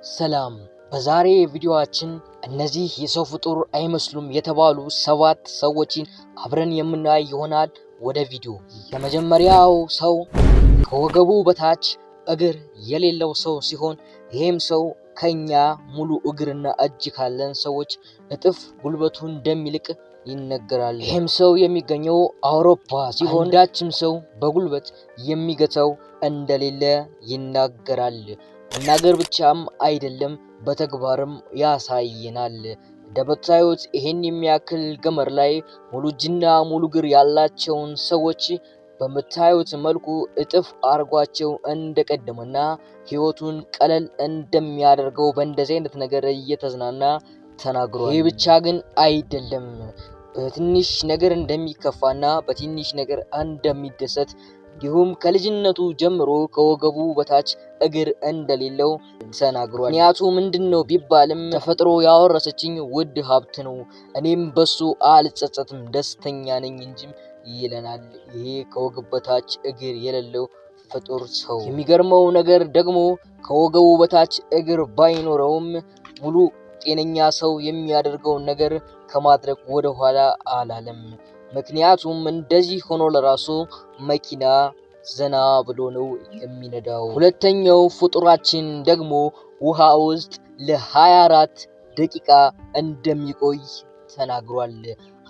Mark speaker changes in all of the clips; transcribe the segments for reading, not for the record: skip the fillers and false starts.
Speaker 1: ሰላም በዛሬ ቪዲዮአችን እነዚህ የሰው ፍጡር አይመስሉም የተባሉ 7 ሰዎችን አብረን የምናይ ይሆናል። ወደ ቪዲዮ የመጀመሪያው ሰው ከወገቡ በታች እግር የሌለው ሰው ሲሆን ይሄም ሰው ከኛ ሙሉ እግርና እጅ ካለን ሰዎች እጥፍ ጉልበቱ እንደሚልቅ ይነገራል። ይሄም ሰው የሚገኘው አውሮፓ ሲሆን አንዳችም ሰው በጉልበት የሚገታው እንደሌለ ይናገራል። መናገር ብቻም አይደለም በተግባርም ያሳየናል። እንደምታዩት ይሄን የሚያክል ገመድ ላይ ሙሉ እጅና ሙሉ እግር ያላቸውን ሰዎች በምታዩት መልኩ እጥፍ አርጓቸው እንደቀደመና ህይወቱን ቀለል እንደሚያደርገው በእንደዚህ አይነት ነገር እየተዝናና ተናግሯል። ይህ ብቻ ግን አይደለም፣ በትንሽ ነገር እንደሚከፋና በትንሽ ነገር እንደሚደሰት እንዲሁም ከልጅነቱ ጀምሮ ከወገቡ በታች እግር እንደሌለው ተናግሯል። ምክንያቱ ምንድነው ቢባልም ተፈጥሮ ያወረሰችኝ ውድ ሀብት ነው፣ እኔም በሱ አልጸጸትም ደስተኛ ነኝ እንጂ ይለናል። ይሄ ከወገቡ በታች እግር የሌለው ፍጡር ሰው። የሚገርመው ነገር ደግሞ ከወገቡ በታች እግር ባይኖረውም ሙሉ ጤነኛ ሰው የሚያደርገውን ነገር ከማድረግ ወደ ኋላ አላለም። ምክንያቱም እንደዚህ ሆኖ ለራሱ መኪና ዘና ብሎ ነው የሚነዳው። ሁለተኛው ፍጡራችን ደግሞ ውሃ ውስጥ ለ24 ደቂቃ እንደሚቆይ ተናግሯል።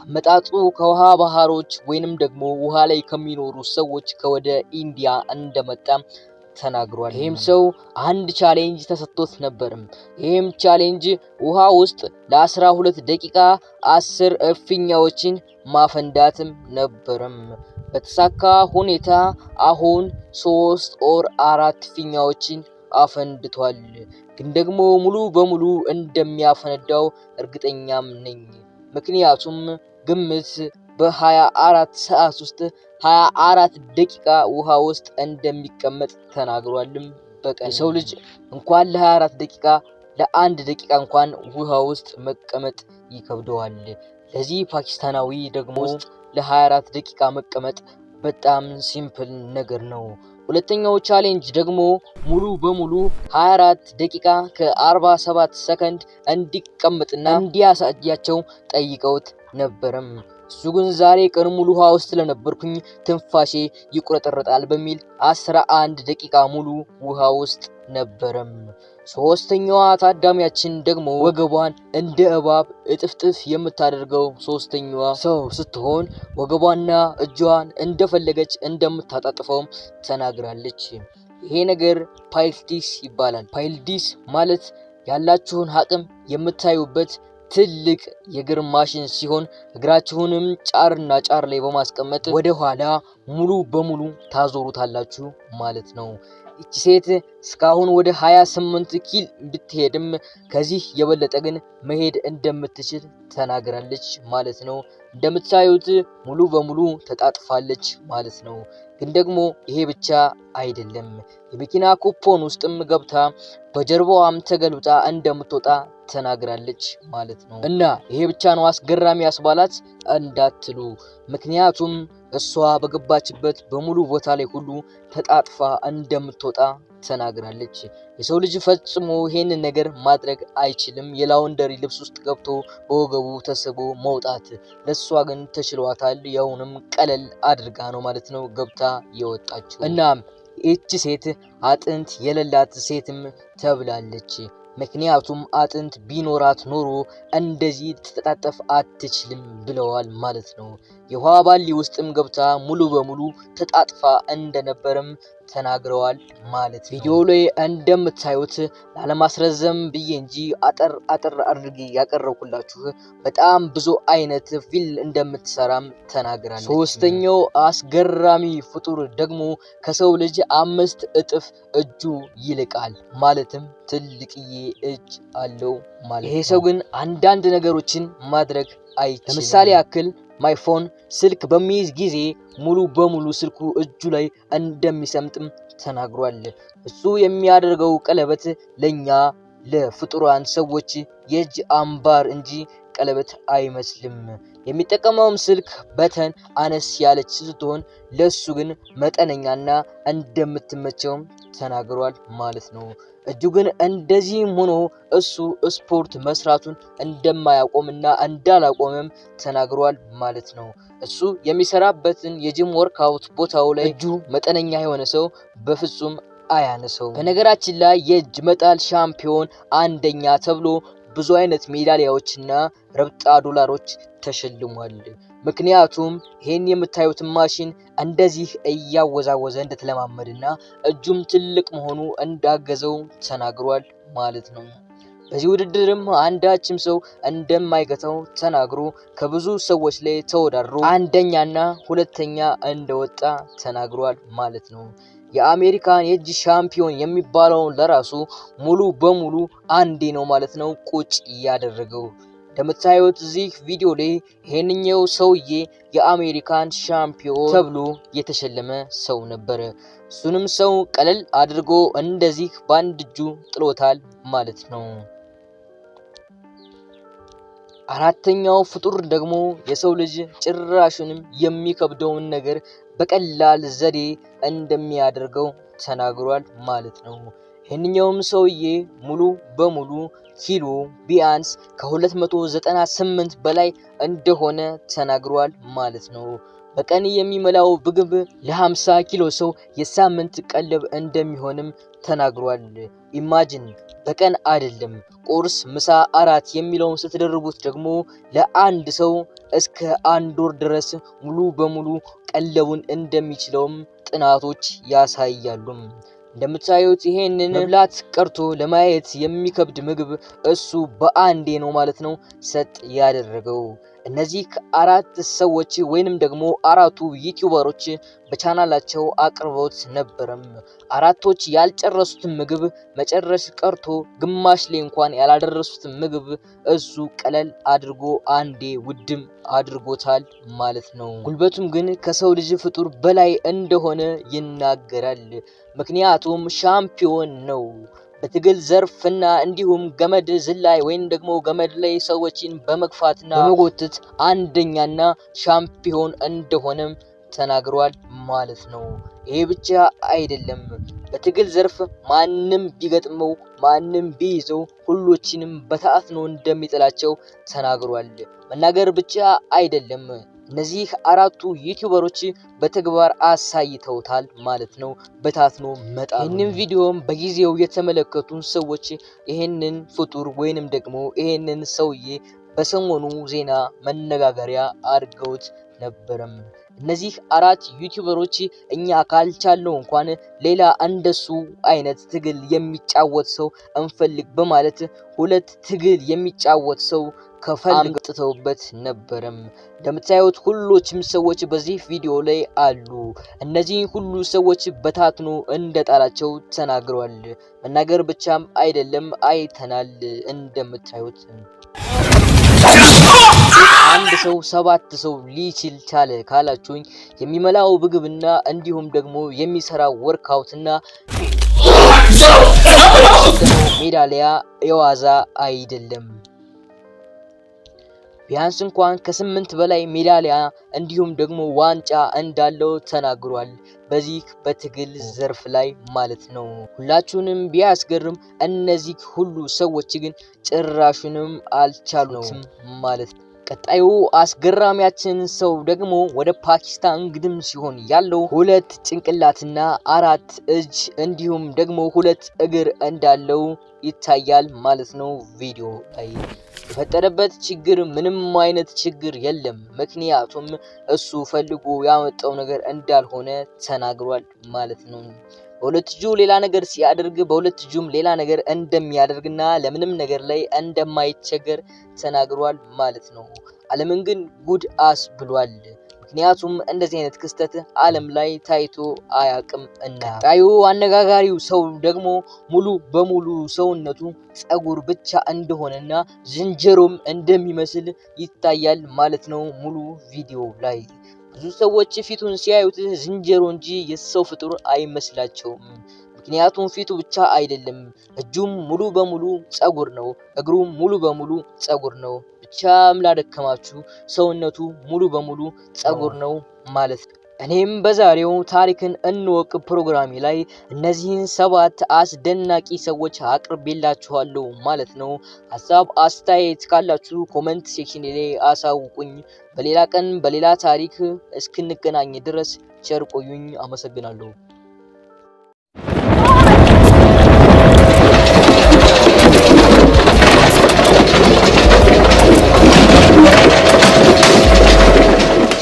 Speaker 1: አመጣጡ ከውሃ ባህሮች ወይንም ደግሞ ውሃ ላይ ከሚኖሩ ሰዎች ከወደ ኢንዲያ እንደመጣ ተናግሯል። ይሄም ሰው አንድ ቻሌንጅ ተሰጥቶት ነበር። ይሄም ቻሌንጅ ውሃ ውስጥ ለ12 ደቂቃ 10 እፍኛዎችን ማፈንዳትም ነበርም። በተሳካ ሁኔታ አሁን 3 or 4 ፊኛዎችን አፈንድቷል። ግን ደግሞ ሙሉ በሙሉ እንደሚያፈነዳው እርግጠኛም ነኝ። ምክንያቱም ግምት በ24 ሰዓት ውስጥ 24 ደቂቃ ውሃ ውስጥ እንደሚቀመጥ ተናግሯልም። በቀን ሰው ልጅ እንኳን ለ24 ደቂቃ ለአንድ ደቂቃ እንኳን ውሃ ውስጥ መቀመጥ ይከብደዋል። ለዚህ ፓኪስታናዊ ደግሞ ለ24 ደቂቃ መቀመጥ በጣም ሲምፕል ነገር ነው። ሁለተኛው ቻሌንጅ ደግሞ ሙሉ በሙሉ 24 ደቂቃ ከ47 ሰከንድ እንዲቀመጥና እንዲያሳያቸው ጠይቀውት ነበርም። እሱ ግን ዛሬ ቀን ሙሉ ውሃ ውስጥ ስለነበርኩኝ ትንፋሼ ይቆረጠረጣል በሚል 11 ደቂቃ ሙሉ ውሃ ውስጥ ነበረም። ሶስተኛዋ ታዳሚያችን ደግሞ ወገቧን እንደ እባብ እጥፍጥፍ የምታደርገው ሶስተኛዋ ሰው ስትሆን ወገቧና እጇን እንደፈለገች እንደምታጣጥፈው ተናግራለች። ይሄ ነገር ፓይልዲስ ይባላል። ፓይልዲስ ማለት ያላችሁን አቅም የምታዩበት ትልቅ የእግር ማሽን ሲሆን እግራችሁንም ጫርና ጫር ላይ በማስቀመጥ ወደ ኋላ ሙሉ በሙሉ ታዞሩታላችሁ ማለት ነው። እቺ ሴት እስካሁን ወደ 28 ኪሎ ብትሄድም ከዚህ የበለጠ ግን መሄድ እንደምትችል ተናግራለች ማለት ነው። እንደምታዩት ሙሉ በሙሉ ተጣጥፋለች ማለት ነው። ግን ደግሞ ይሄ ብቻ አይደለም፣ የመኪና ኩፖን ውስጥም ገብታ በጀርባዋም ተገልብጣ እንደምትወጣ ተናግራለች ማለት ነው። እና ይሄ ብቻ ነው አስገራሚ ያስባላት እንዳትሉ፣ ምክንያቱም እሷ በገባችበት በሙሉ ቦታ ላይ ሁሉ ተጣጥፋ እንደምትወጣ ተናግራለች። የሰው ልጅ ፈጽሞ ይሄንን ነገር ማድረግ አይችልም። የላውንደሪ ልብስ ውስጥ ገብቶ በወገቡ ተስቦ መውጣት፣ ለሷ ግን ተችሏታል። ያውንም ቀለል አድርጋ ነው ማለት ነው ገብታ የወጣችው። እናም እቺ ሴት አጥንት የሌላት ሴትም ተብላለች። ምክንያቱም አጥንት ቢኖራት ኖሮ እንደዚህ ተጣጣፍ አትችልም ብለዋል ማለት ነው። የውሃ ባሊ ውስጥም ገብታ ሙሉ በሙሉ ተጣጥፋ እንደነበረም ተናግረዋል ማለት ነው። ቪዲዮ ላይ እንደምታዩት ላለማስረዘም ብዬ እንጂ አጠር አድርጌ ያቀረብኩላችሁ በጣም ብዙ አይነት ፊልም እንደምትሰራም ተናግራለች። ሶስተኛው አስገራሚ ፍጡር ደግሞ ከሰው ልጅ 5 እጥፍ እጁ ይልቃል፣ ማለትም ትልቅዬ እጅ አለው ማለት ነው። ይሄ ሰው ግን አንዳንድ ነገሮችን ማድረግ አይችልም። ለምሳሌ ያክል ማይፎን ስልክ በሚይዝ ጊዜ ሙሉ በሙሉ ስልኩ እጁ ላይ እንደሚሰምጥም ተናግሯል። እሱ የሚያደርገው ቀለበት ለኛ ለፍጡራን ሰዎች የእጅ አምባር እንጂ ቀለበት አይመስልም። የሚጠቀመውም ስልክ በተን አነስ ያለች ስትሆን ለሱ ግን መጠነኛና እንደምትመቸውም ተናግሯል ማለት ነው። እጁ ግን እንደዚህም ሆኖ እሱ ስፖርት መስራቱን እንደማያቆምና እንዳላቆመም ተናግሯል ማለት ነው። እሱ የሚሰራበትን የጂም ወርክአውት ቦታው ላይ እጁ መጠነኛ የሆነ ሰው በፍጹም አያነሰው። በነገራችን ላይ የእጅ መጣል ሻምፒዮን አንደኛ ተብሎ ብዙ አይነት ሜዳሊያዎችና ረብጣ ዶላሮች ተሸልሟል። ምክንያቱም ይሄን የምታዩትን ማሽን እንደዚህ እያወዛወዘ እንደተለማመደና እጁም ትልቅ መሆኑ እንዳገዘው ተናግሯል ማለት ነው። በዚህ ውድድርም አንዳችም ሰው እንደማይገታው ተናግሮ ከብዙ ሰዎች ላይ ተወዳድሮ አንደኛና ሁለተኛ እንደወጣ ተናግሯል ማለት ነው። የአሜሪካን የእጅ ሻምፒዮን የሚባለውን ለራሱ ሙሉ በሙሉ አንዴ ነው ማለት ነው ቁጭ ያደረገው። እንደምታዩት እዚህ ቪዲዮ ላይ ይሄንኛው ሰውዬ የአሜሪካን ሻምፒዮን ተብሎ የተሸለመ ሰው ነበር። እሱንም ሰው ቀለል አድርጎ እንደዚህ በአንድ እጁ ጥሎታል ማለት ነው። አራተኛው ፍጡር ደግሞ የሰው ልጅ ጭራሹንም የሚከብደውን ነገር በቀላል ዘዴ እንደሚያደርገው ተናግሯል ማለት ነው። ይህንኛውም ሰውዬ ሙሉ በሙሉ ኪሎ ቢያንስ ከ298 በላይ እንደሆነ ተናግሯል ማለት ነው። በቀን የሚመላው ምግብ ለ50 ኪሎ ሰው የሳምንት ቀለብ እንደሚሆንም ተናግሯል። ኢማጂን በቀን አይደለም ቁርስ፣ ምሳ፣ እራት የሚለውን ስትደርቡት ደግሞ ለአንድ ሰው እስከ 1 ወር ድረስ ሙሉ በሙሉ ቀለቡን እንደሚችለውም ጥናቶች ያሳያሉ። እንደምታዩት ይሄንን መብላት ቀርቶ ለማየት የሚከብድ ምግብ እሱ በአንዴ ነው ማለት ነው ሰጥ ያደረገው። እነዚህ አራት ሰዎች ወይንም ደግሞ አራቱ ዩቲዩበሮች በቻናላቸው አቅርበውት ነበርም። አራቶች ያልጨረሱትን ምግብ መጨረስ ቀርቶ ግማሽ ላይ እንኳን ያላደረሱትን ምግብ እሱ ቀለል አድርጎ አንዴ ውድም አድርጎታል ማለት ነው። ጉልበቱም ግን ከሰው ልጅ ፍጡር በላይ እንደሆነ ይናገራል። ምክንያቱም ሻምፒዮን ነው። በትግል ዘርፍና እንዲሁም ገመድ ዝላይ ወይም ደግሞ ገመድ ላይ ሰዎችን በመግፋትና በመጎተት አንደኛና ሻምፒዮን እንደሆነም ተናግሯል ማለት ነው። ይሄ ብቻ አይደለም። በትግል ዘርፍ ማንም ቢገጥመው ማንም ቢይዘው ሁሎችንም በታትኖ እንደሚጥላቸው ተናግሯል። መናገር ብቻ አይደለም፣ እነዚህ አራቱ ዩቲዩበሮች በተግባር አሳይተውታል ማለት ነው። በታትኖ መጣሉ። ይህንን ቪዲዮም በጊዜው የተመለከቱ ሰዎች ይህንን ፍጡር ወይንም ደግሞ ይህንን ሰውዬ በሰሞኑ ዜና መነጋገሪያ አድርገውት ነበረም። እነዚህ አራት ዩቲዩበሮች እኛ ካልቻለው እንኳን ሌላ እንደሱ አይነት ትግል የሚጫወት ሰው እንፈልግ በማለት ሁለት ትግል የሚጫወት ሰው ከፈልግጥተውበት ነበረም። እንደምታዩት ሁሎችም ሰዎች በዚህ ቪዲዮ ላይ አሉ። እነዚህ ሁሉ ሰዎች በታትኖ እንደጣላቸው ተናግረዋል። መናገር ብቻም አይደለም አይተናል። እንደምታዩት አንድ ሰው 7 ሰው ሊችል ቻለ ካላችሁኝ የሚመላው ምግብና እንዲሁም ደግሞ የሚሰራው ወርክአውትና ሜዳሊያ የዋዛ አይደለም። ቢያንስ እንኳን ከ8 በላይ ሜዳሊያ እንዲሁም ደግሞ ዋንጫ እንዳለው ተናግሯል። በዚህ በትግል ዘርፍ ላይ ማለት ነው። ሁላችሁንም ቢያስገርም እነዚህ ሁሉ ሰዎች ግን ጭራሹንም አልቻሉትም ማለት ነው። ቀጣዩ አስገራሚያችን ሰው ደግሞ ወደ ፓኪስታን ግድም ሲሆን ያለው 2 ጭንቅላትና 4 እጅ እንዲሁም ደግሞ 2 እግር እንዳለው ይታያል ማለት ነው። ቪዲዮ ላይ የፈጠረበት ችግር ምንም አይነት ችግር የለም። ምክንያቱም እሱ ፈልጎ ያመጣው ነገር እንዳልሆነ ተናግሯል ማለት ነው። በሁለት እጁ ሌላ ነገር ሲያደርግ በሁለት እጁም ሌላ ነገር እንደሚያደርግና ለምንም ነገር ላይ እንደማይቸገር ተናግሯል ማለት ነው። ዓለምን ግን ጉድ አስብሏል። ምክንያቱም እንደዚህ አይነት ክስተት ዓለም ላይ ታይቶ አያቅም እና ቀጣዩ አነጋጋሪው ሰው ደግሞ ሙሉ በሙሉ ሰውነቱ ጸጉር ብቻ እንደሆነና ዝንጀሮም እንደሚመስል ይታያል ማለት ነው። ሙሉ ቪዲዮ ላይ ብዙ ሰዎች ፊቱን ሲያዩት ዝንጀሮ እንጂ የሰው ፍጡር አይመስላቸውም። ምክንያቱም ፊቱ ብቻ አይደለም፣ እጁም ሙሉ በሙሉ ጸጉር ነው፣ እግሩም ሙሉ በሙሉ ጸጉር ነው። ብቻም ላደከማችሁ ሰውነቱ ሙሉ በሙሉ ጸጉር ነው ማለት ነው። እኔም በዛሬው ታሪክን እንወቅ ፕሮግራሜ ላይ እነዚህን 7 አስደናቂ ሰዎች አቅርቤላችኋለሁ ማለት ነው። ሀሳብ አስተያየት ካላችሁ ኮሜንት ሴክሽን ላይ አሳውቁኝ። በሌላ ቀን በሌላ ታሪክ እስክንገናኝ ድረስ ቸር ቆዩኝ። አመሰግናለሁ።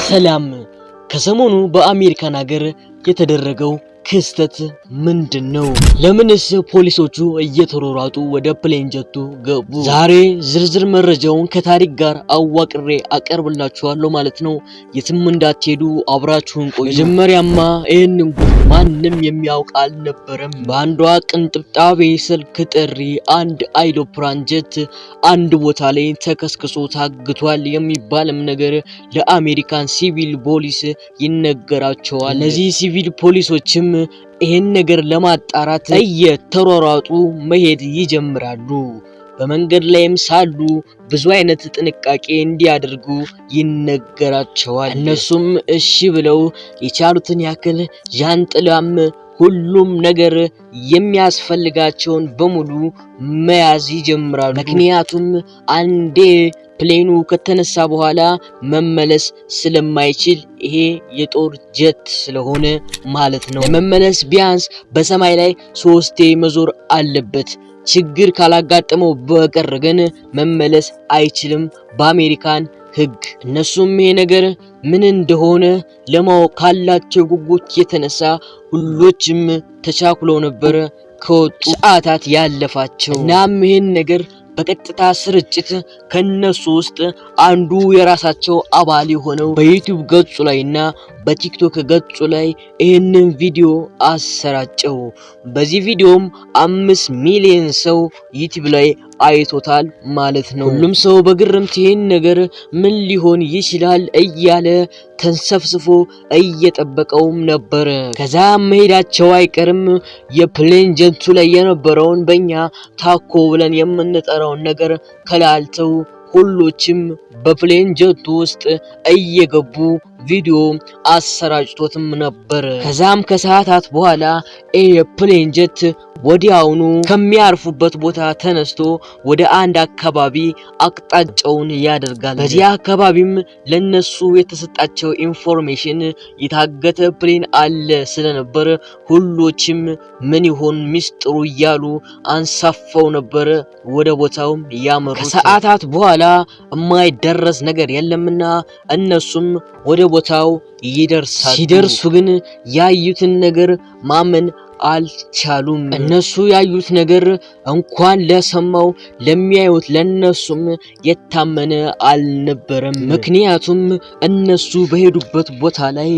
Speaker 1: ሰላም። ከሰሞኑ በአሜሪካን ሀገር የተደረገው ክስተት ምንድነው? ለምንስ ፖሊሶቹ እየተሮራጡ ወደ ፕሌን ጀቱ ገቡ? ዛሬ ዝርዝር መረጃውን ከታሪክ ጋር አዋቅሬ አቀርብላችኋለሁ ማለት ነው። የትም እንዳትሄዱ አብራችሁን ቆዩ። መጀመሪያማ ይህንን ጉድ ማንም የሚያውቅ አልነበረም። በአንዷ ቅንጥብጣቤ ስልክ ጥሪ አንድ አይሮፕላን ጀት አንድ ቦታ ላይ ተከስክሶ ታግቷል የሚባልም ነገር ለአሜሪካን ሲቪል ፖሊስ ይነገራቸዋል። እነዚህ ሲቪል ፖሊሶችም ይሄን ነገር ለማጣራት እየተሯሯጡ መሄድ ይጀምራሉ። በመንገድ ላይም ሳሉ ብዙ አይነት ጥንቃቄ እንዲያደርጉ ይነገራቸዋል። እነሱም እሺ ብለው የቻሉትን ያክል ጃንጥላም ሁሉም ነገር የሚያስፈልጋቸውን በሙሉ መያዝ ይጀምራሉ። ምክንያቱም አንዴ ፕሌኑ ከተነሳ በኋላ መመለስ ስለማይችል ይሄ የጦር ጀት ስለሆነ ማለት ነው። ለመመለስ ቢያንስ በሰማይ ላይ 3 መዞር አለበት። ችግር ካላጋጠመው በቀር ግን መመለስ አይችልም በአሜሪካን ሕግ። እነሱም ይሄ ነገር ምን እንደሆነ ለማወቅ ካላቸው ጉጉት የተነሳ ሁሎችም ተቻኩለው ነበር ከወጡ ሰዓታት ያለፋቸው። እናም ይሄን ነገር በቀጥታ ስርጭት ከነሱ ውስጥ አንዱ የራሳቸው አባል የሆነው በዩቲዩብ ገጹ ላይና በቲክቶክ ገጹ ላይ ይህንን ቪዲዮ አሰራጨው። በዚህ ቪዲዮም 5 ሚሊዮን ሰው ዩቲዩብ ላይ አይቶታል ማለት ነው። ሁሉም ሰው በግርምት ይሄን ነገር ምን ሊሆን ይችላል እያለ ተንሰፍስፎ እየጠበቀውም ነበር። ከዛ መሄዳቸው አይቀርም የፕሌን ጀቱ ላይ የነበረውን በእኛ ታኮ ብለን የምንጠራውን ነገር ከላልተው ሁሎችም በፕሌን ጀቱ ውስጥ እየገቡ ቪዲዮ አሰራጭቶትም ነበር። ከዛም ከሰዓታት በኋላ የፕሌን ጀት ወዲያውኑ ከሚያርፉበት ቦታ ተነስቶ ወደ አንድ አካባቢ አቅጣጫውን ያደርጋል። በዚህ አካባቢም ለነሱ የተሰጣቸው ኢንፎርሜሽን የታገተ ፕሌን አለ ስለነበር ሁሎችም ምን ይሆን ሚስጥሩ እያሉ አንሳፈው ነበር ወደ ቦታው ያመሩት። ከሰዓታት በኋላ የማይደረስ ነገር የለምና እነሱም ወደ ቦታው ይደርሳሉ። ሲደርሱ ግን ያዩትን ነገር ማመን አልቻሉም። እነሱ ያዩት ነገር እንኳን ለሰማው ለሚያዩት ለነሱም የታመነ አልነበረም። ምክንያቱም እነሱ በሄዱበት ቦታ ላይ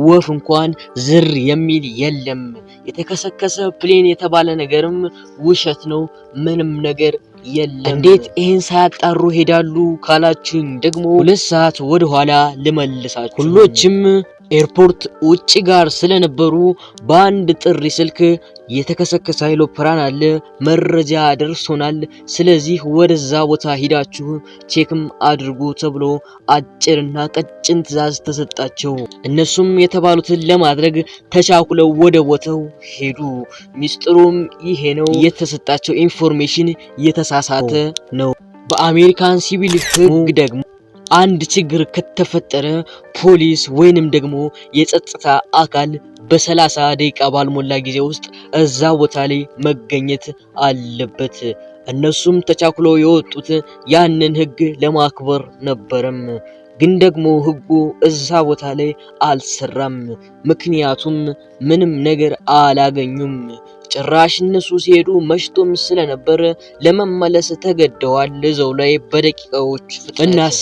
Speaker 1: ወፍ እንኳን ዝር የሚል የለም። የተከሰከሰ ፕሌን የተባለ ነገርም ውሸት ነው። ምንም ነገር የለም። እንዴት ይሄን ሳያጣሩ ሄዳሉ ካላችሁኝ ደግሞ 2 ሰዓት ወደ ኋላ ልመልሳችሁ። ሁሎችም ኤርፖርት ውጪ ጋር ስለነበሩ በአንድ ጥሪ ስልክ የተከሰከሰ አይሮፕላን አለ፣ መረጃ ደርሶናል፣ ስለዚህ ወደዛ ቦታ ሂዳችሁ ቼክም አድርጉ ተብሎ አጭርና ቀጭን ትዕዛዝ ተሰጣቸው። እነሱም የተባሉትን ለማድረግ ተቻኩለው ወደ ቦታው ሄዱ። ሚስጥሩም ይሄ ነው። የተሰጣቸው ኢንፎርሜሽን የተሳሳተ ነው። በአሜሪካን ሲቪል ሕግ ደግሞ አንድ ችግር ከተፈጠረ ፖሊስ ወይንም ደግሞ የጸጥታ አካል በ30 ደቂቃ ባልሞላ ጊዜ ውስጥ እዛ ቦታ ላይ መገኘት አለበት። እነሱም ተቻኩለው የወጡት ያንን ሕግ ለማክበር ነበርም። ግን ደግሞ ሕጉ እዛ ቦታ ላይ አልሰራም። ምክንያቱም ምንም ነገር አላገኙም። ጭራሽ እነሱ ሲሄዱ መሽቶም ስለነበር ለመመለስ ተገደዋል እዛው ላይ በደቂቃዎች ፍጥነት። እናስ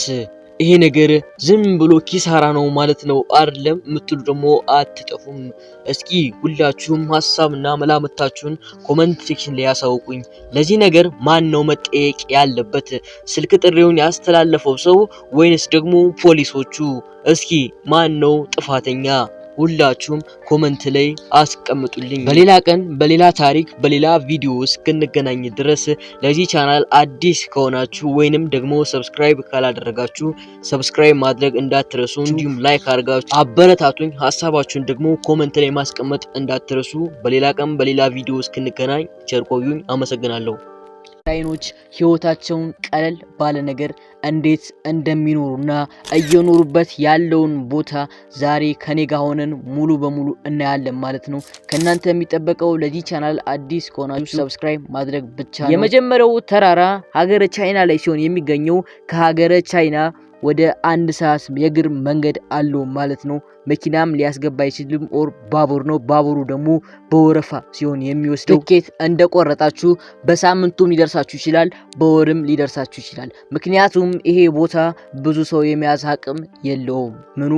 Speaker 1: ይሄ ነገር ዝም ብሎ ኪሳራ ነው ማለት ነው አይደለም የምትሉ ደግሞ አትጠፉም። እስኪ ሁላችሁም ሐሳብና መላምታችሁን ኮሜንት ሴክሽን ላይ ያሳውቁኝ። ለዚህ ነገር ማን ነው መጠየቅ ያለበት? ስልክ ጥሪውን ያስተላለፈው ሰው ወይንስ ደግሞ ፖሊሶቹ? እስኪ ማን ነው ጥፋተኛ? ሁላችሁም ኮሜንት ላይ አስቀምጡልኝ። በሌላ ቀን በሌላ ታሪክ በሌላ ቪዲዮ እስክንገናኝ ድረስ ለዚህ ቻናል አዲስ ከሆናችሁ ወይንም ደግሞ ሰብስክራይብ ካላደረጋችሁ ሰብስክራይብ ማድረግ እንዳትረሱ፣ እንዲሁም ላይክ አድርጋችሁ አበረታቱኝ። ሐሳባችሁን ደግሞ ኮሜንት ላይ ማስቀመጥ እንዳትረሱ። በሌላ ቀን በሌላ ቪዲዮ እስክንገናኝ ቸር ቆዩኝ። አመሰግናለሁ። ቻይኖች ህይወታቸውን ቀለል ባለ ነገር እንዴት እንደሚኖሩና እየኖሩበት ያለውን ቦታ ዛሬ ከኔ ጋር ሆነን ሙሉ በሙሉ እናያለን ማለት ነው። ከናንተ የሚጠበቀው ለዚህ ቻናል አዲስ ከሆናችሁ ሰብስክራይብ ማድረግ ብቻ ነው። የመጀመሪያው ተራራ ሀገረ ቻይና ላይ ሲሆን የሚገኘው ከሀገረ ቻይና ወደ 1 ሰዓት የእግር መንገድ አለው ማለት ነው። መኪናም ሊያስገባ አይችልም። ኦር ባቡር ነው። ባቡሩ ደግሞ በወረፋ ሲሆን የሚወስደው ትኬት እንደቆረጣችሁ በሳምንቱም ሊደርሳችሁ ይችላል፣ በወርም ሊደርሳችሁ ይችላል። ምክንያቱም ይሄ ቦታ ብዙ ሰው የሚያዝ አቅም የለውም። ምኑ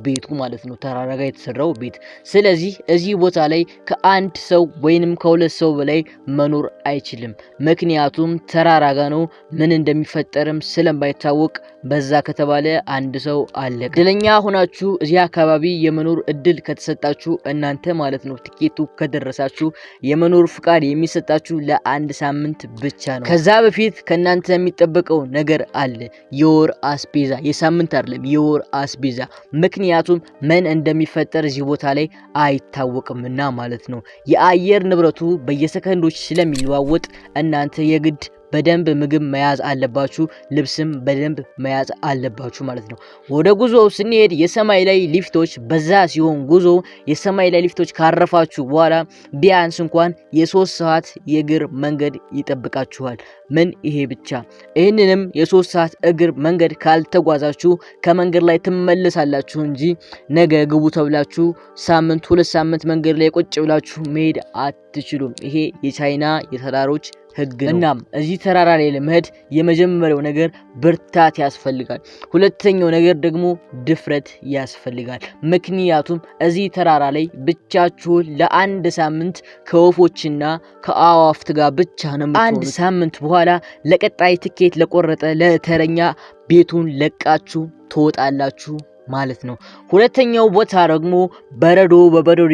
Speaker 1: ቤቱ ማለት ነው፣ ተራራ ጋር የተሰራው ቤት። ስለዚህ እዚህ ቦታ ላይ ከአንድ ሰው ወይንም ከሁለት ሰው በላይ መኖር አይችልም። ምክንያቱም ተራራ ጋር ነው። ምን እንደሚፈጠርም ስለማይታወቅ በዛ ከተባለ አንድ ሰው አለ። እድለኛ ሆናችሁ እዚህ አካባቢ የመኖር እድል ከተሰጣችሁ እናንተ ማለት ነው ትኬቱ ከደረሳችሁ የመኖር ፍቃድ የሚሰጣችሁ ለ1 ሳምንት ብቻ ነው። ከዛ በፊት ከናንተ የሚጠበቀው ነገር አለ። የወር አስቤዛ፣ የሳምንት አይደለም የወር አስቤዛ። ምክንያቱም ምን እንደሚፈጠር እዚህ ቦታ ላይ አይታወቅምና ማለት ነው። የአየር ንብረቱ በየሰከንዶች ስለሚለዋወጥ እናንተ የግድ በደንብ ምግብ መያዝ አለባችሁ፣ ልብስም በደንብ መያዝ አለባችሁ ማለት ነው። ወደ ጉዞ ስንሄድ የሰማይ ላይ ሊፍቶች በዛ ሲሆን ጉዞ የሰማይ ላይ ሊፍቶች ካረፋችሁ በኋላ ቢያንስ እንኳን የ3 ሰዓት የእግር መንገድ ይጠብቃችኋል። ምን ይሄ ብቻ። ይህንንም የ3 ሰዓት እግር መንገድ ካልተጓዛችሁ ከመንገድ ላይ ትመለሳላችሁ እንጂ ነገ ግቡ ተብላችሁ ሳምንት 2 ሳምንት መንገድ ላይ ቁጭ ብላችሁ መሄድ አትችሉም። ይሄ የቻይና የተራሮች ህግ ነው። እናም እዚህ ተራራ ላይ ለመሄድ የመጀመሪያው ነገር ብርታት ያስፈልጋል። ሁለተኛው ነገር ደግሞ ድፍረት ያስፈልጋል። ምክንያቱም እዚህ ተራራ ላይ ብቻችሁን ለ1 ሳምንት ከወፎችና ከአዋፍት ጋር ብቻ ነው የምትሆኑት። 1 ሳምንት በኋላ ለቀጣይ ትኬት ለቆረጠ ለተረኛ ቤቱን ለቃችሁ ትወጣላችሁ ማለት ነው። ሁለተኛው ቦታ ደግሞ በበረዶ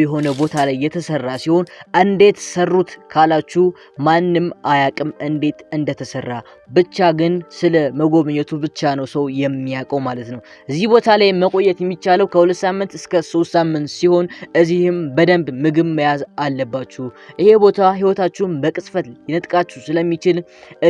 Speaker 1: የሆነ ቦታ ላይ የተሰራ ሲሆን እንዴት ሰሩት ካላችሁ ማንም አያቅም እንዴት እንደተሰራ። ብቻ ግን ስለ መጎብኘቱ ብቻ ነው ሰው የሚያውቀው ማለት ነው። እዚህ ቦታ ላይ መቆየት የሚቻለው ከ2 ሳምንት እስከ 3 ሳምንት ሲሆን እዚህም በደንብ ምግብ መያዝ አለባችሁ። ይሄ ቦታ ህይወታችሁን በቅጽበት ሊነጥቃችሁ ስለሚችል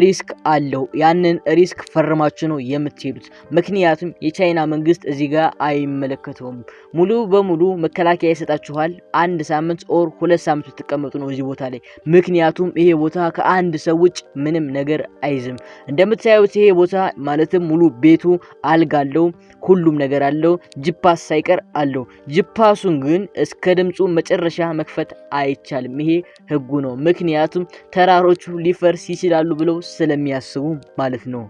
Speaker 1: ሪስክ አለው። ያንን ሪስክ ፈርማችሁ ነው የምትሄዱት። ምክንያቱም የቻይና መንግስት እዚህ ጋር አይመለከተውም። ሙሉ በሙሉ መከላከያ ይሰጣችኋል። 1 ሳምንት ኦር 2 ሳምንት ተቀመጡ ነው እዚህ ቦታ ላይ። ምክንያቱም ይሄ ቦታ ከአንድ ሰው ውጭ ምንም ነገር አይዝም። እንደምታዩት ይሄ ቦታ ማለትም ሙሉ ቤቱ አልጋ አለው፣ ሁሉም ነገር አለው፣ ጅፓስ ሳይቀር አለው። ጅፓሱን ግን እስከ ድምጹ መጨረሻ መክፈት አይቻልም። ይሄ ህጉ ነው። ምክንያቱም ተራሮቹ ሊፈርስ ይችላሉ ብለው ስለሚያስቡ ማለት ነው።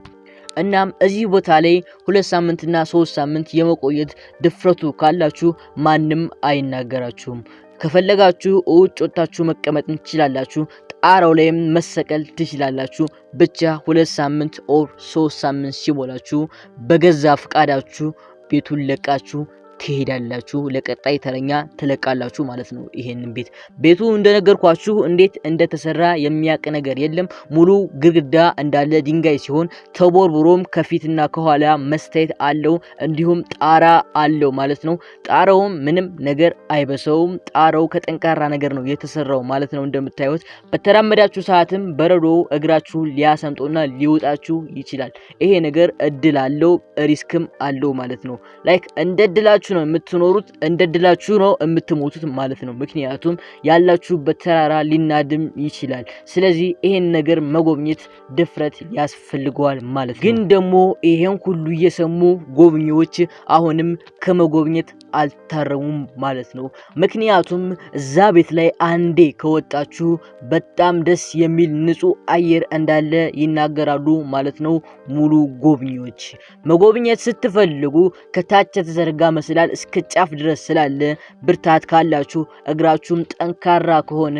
Speaker 1: እናም እዚህ ቦታ ላይ 2 ሳምንትና 3 ሳምንት የመቆየት ድፍረቱ ካላችሁ ማንም አይናገራችሁም። ከፈለጋችሁ ውጭ ወጣችሁ መቀመጥ ትችላላችሁ። ጣራው ላይ መሰቀል ትችላላችሁ። ብቻ 2 ሳምንት ኦር 3 ሳምንት ሲሞላችሁ በገዛ ፍቃዳችሁ ቤቱን ለቃችሁ ትሄዳላችሁ። ለቀጣይ ተረኛ ትለቃላችሁ ማለት ነው። ይሄንን ቤቱ እንደነገርኳችሁ እንዴት እንደተሰራ የሚያቅ ነገር የለም። ሙሉ ግድግዳ እንዳለ ድንጋይ ሲሆን ተቦርብሮም ከፊትና ከኋላ መስታየት አለው፣ እንዲሁም ጣራ አለው ማለት ነው። ጣራውም ምንም ነገር አይበሰውም። ጣራው ከጠንካራ ነገር ነው የተሰራው ማለት ነው። እንደምታዩት በተራመዳችሁ ሰዓትም በረዶ እግራችሁ ሊያሰምጦና ሊወጣችሁ ይችላል። ይሄ ነገር እድል አለው፣ ሪስክም አለው ማለት ነው። ላይክ እንደድላችሁ ነው የምትኖሩት፣ እንደድላችሁ ነው የምትሞቱት ማለት ነው። ምክንያቱም ያላችሁበት ተራራ ሊናድም ይችላል። ስለዚህ ይሄን ነገር መጎብኘት ድፍረት ያስፈልገዋል ማለት ነው። ግን ደግሞ ይሄን ሁሉ እየሰሙ ጎብኚዎች አሁንም ከመጎብኘት አልታረሙም ማለት ነው። ምክንያቱም እዛ ቤት ላይ አንዴ ከወጣችሁ በጣም ደስ የሚል ንጹህ አየር እንዳለ ይናገራሉ ማለት ነው። ሙሉ ጎብኚዎች መጎብኘት ስትፈልጉ ከታች የተዘረጋ መሰላል እስከ ጫፍ ድረስ ስላለ ብርታት ካላችሁ እግራችሁም ጠንካራ ከሆነ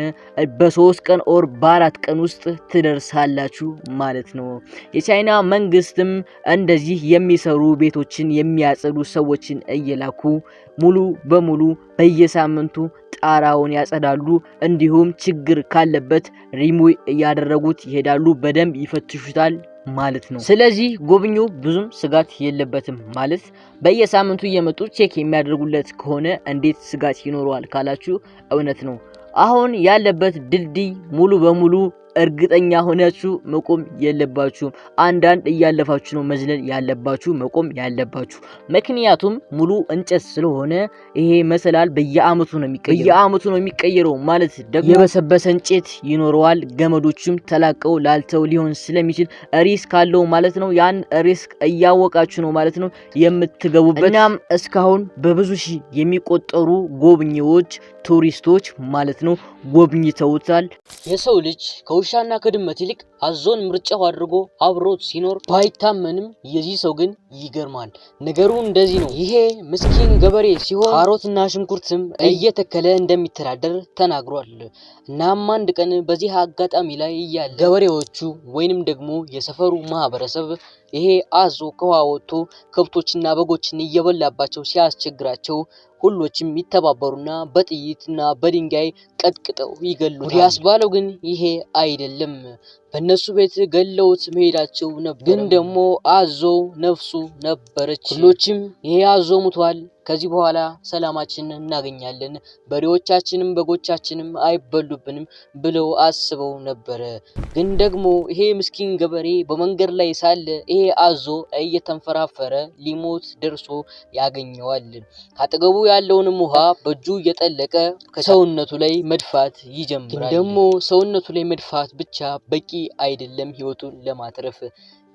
Speaker 1: በ3 ቀን ኦር በ4 ቀን ውስጥ ትደርሳላችሁ ማለት ነው። የቻይና መንግስትም እንደዚህ የሚሰሩ ቤቶችን የሚያጸዱ ሰዎችን እየላኩ ሙሉ በሙሉ በየሳምንቱ ጣራውን ያጸዳሉ። እንዲሁም ችግር ካለበት ሪሙቭ ያደረጉት ይሄዳሉ፣ በደንብ ይፈትሹታል ማለት ነው። ስለዚህ ጎብኚው ብዙም ስጋት የለበትም ማለት በየሳምንቱ እየመጡ ቼክ የሚያደርጉለት ከሆነ እንዴት ስጋት ይኖረዋል ካላችሁ እውነት ነው። አሁን ያለበት ድልድይ ሙሉ በሙሉ እርግጠኛ ሆናችሁ መቆም የለባችሁም። አንዳንድ እያለፋችሁ ነው መዝለል ያለባችሁ፣ መቆም ያለባችሁ። ምክንያቱም ሙሉ እንጨት ስለሆነ ይሄ መሰላል በየአመቱ ነው የሚቀየረው ማለት ደግሞ የበሰበሰ እንጨት ይኖረዋል። ገመዶቹም ተላቀው ላልተው ሊሆን ስለሚችል ሪስክ አለው ማለት ነው። ያን ሪስክ እያወቃችሁ ነው ማለት ነው የምትገቡበት። እናም እስካሁን በብዙ ሺህ የሚቆጠሩ ጎብኚዎች ቱሪስቶች ማለት ነው ጎብኝተውታል። የሰው ልጅ ከውሻና ከድመት ይልቅ አዞን ምርጫው አድርጎ አብሮት ሲኖር ባይታመንም የዚህ ሰው ግን ይገርማል። ነገሩ እንደዚህ ነው። ይሄ ምስኪን ገበሬ ሲሆን ካሮትና ሽንኩርትም እየተከለ እንደሚተዳደር ተናግሯል። እናም አንድ ቀን በዚህ አጋጣሚ ላይ እያለ ገበሬዎቹ ወይንም ደግሞ የሰፈሩ ማህበረሰብ ይሄ አዞ ከውሃ ወጥቶ ከብቶችና በጎችን እየበላባቸው ሲያስቸግራቸው ሁሎችም ይተባበሩና በጥይትና በድንጋይ ቀጥቅጠው ይገሉታል። ያስባለው ግን ይሄ አይደለም። በእነሱ ቤት ገለውት መሄዳቸው ነበር። ግን ደግሞ አዞ ነፍሱ ነበረች። ሁሎችም ይሄ አዞ ሙቷል፣ ከዚህ በኋላ ሰላማችንን እናገኛለን፣ በሬዎቻችንም በጎቻችንም አይበሉብንም ብለው አስበው ነበር። ግን ደግሞ ይሄ ምስኪን ገበሬ በመንገድ ላይ ሳለ ይሄ አዞ እየተንፈራፈረ ሊሞት ደርሶ ያገኘዋል። ካጠገቡ ያለውንም ውሃ በእጁ እየጠለቀ ከሰውነቱ ላይ መድፋት ይጀምራል። ግን ደግሞ ሰውነቱ ላይ መድፋት ብቻ በቂ አይደለም ህይወቱን ለማትረፍ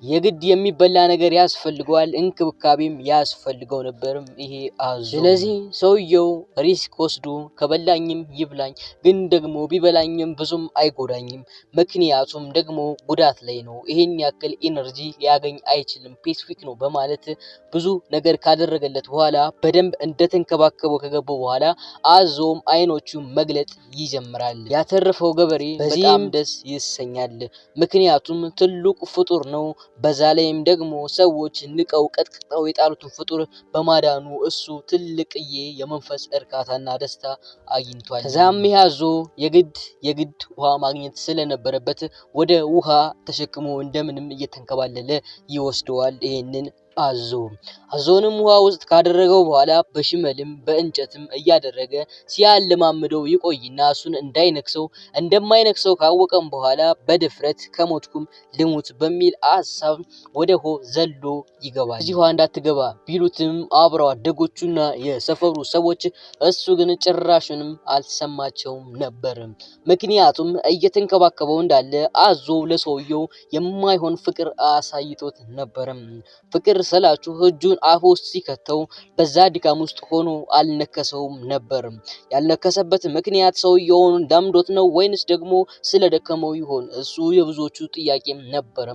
Speaker 1: የግድ የሚበላ ነገር ያስፈልገዋል፣ እንክብካቤም ያስፈልገው ነበርም ይሄ አዞ። ስለዚህ ሰውየው ሪስክ ወስዶ ከበላኝም ይብላኝ፣ ግን ደግሞ ቢበላኝም ብዙም አይጎዳኝም፣ ምክንያቱም ደግሞ ጉዳት ላይ ነው፣ ይሄን ያክል ኢነርጂ ሊያገኝ አይችልም፣ ፔሲፊክ ነው በማለት ብዙ ነገር ካደረገለት በኋላ በደንብ እንደተንከባከበው ከገቡ በኋላ አዞም አይኖቹ መግለጥ ይጀምራል። ያተረፈው ገበሬ በጣም ደስ ይሰኛል፣ ምክንያቱም ትልቁ ፍጡር ነው። በዛ ላይም ደግሞ ሰዎች ንቀው ቀጥቅጠው የጣሉትን ፍጡር በማዳኑ እሱ ትልቅዬ የመንፈስ እርካታና ደስታ አግኝቷል። ከዛም ያዞ የግድ ውሃ ማግኘት ስለነበረበት ወደ ውሃ ተሸክሞ እንደምንም እየተንከባለለ ይወስደዋል ይሄንን አዞንም ውሃ ውስጥ ካደረገው በኋላ በሽመልም በእንጨትም እያደረገ ሲያለማምደው ይቆይና እሱን እንደማይነክሰው ካወቀም በኋላ በድፍረት ከሞትኩም ልሙት በሚል ሐሳብ ወደ ውሃው ዘሎ ይገባል። እዚህ ውሃ እንዳትገባ ቢሉትም አብረው አደጎቹና የሰፈሩ ሰዎች እሱ ግን ጭራሹንም አልሰማቸውም ነበር። ምክንያቱም እየተንከባከበው እንዳለ አዞ ለሰውየው የማይሆን ፍቅር አሳይቶት ነበር። ፍቅር ስላችሁ እጁን አፉ ውስጥ ሲከተው በዛ ድካም ውስጥ ሆኖ አልነከሰውም ነበር። ያልነከሰበት ምክንያት ሰውየውን ዳምዶት ነው ወይንስ ደግሞ ስለደከመው ይሆን? እሱ የብዙዎቹ ጥያቄ ነበር።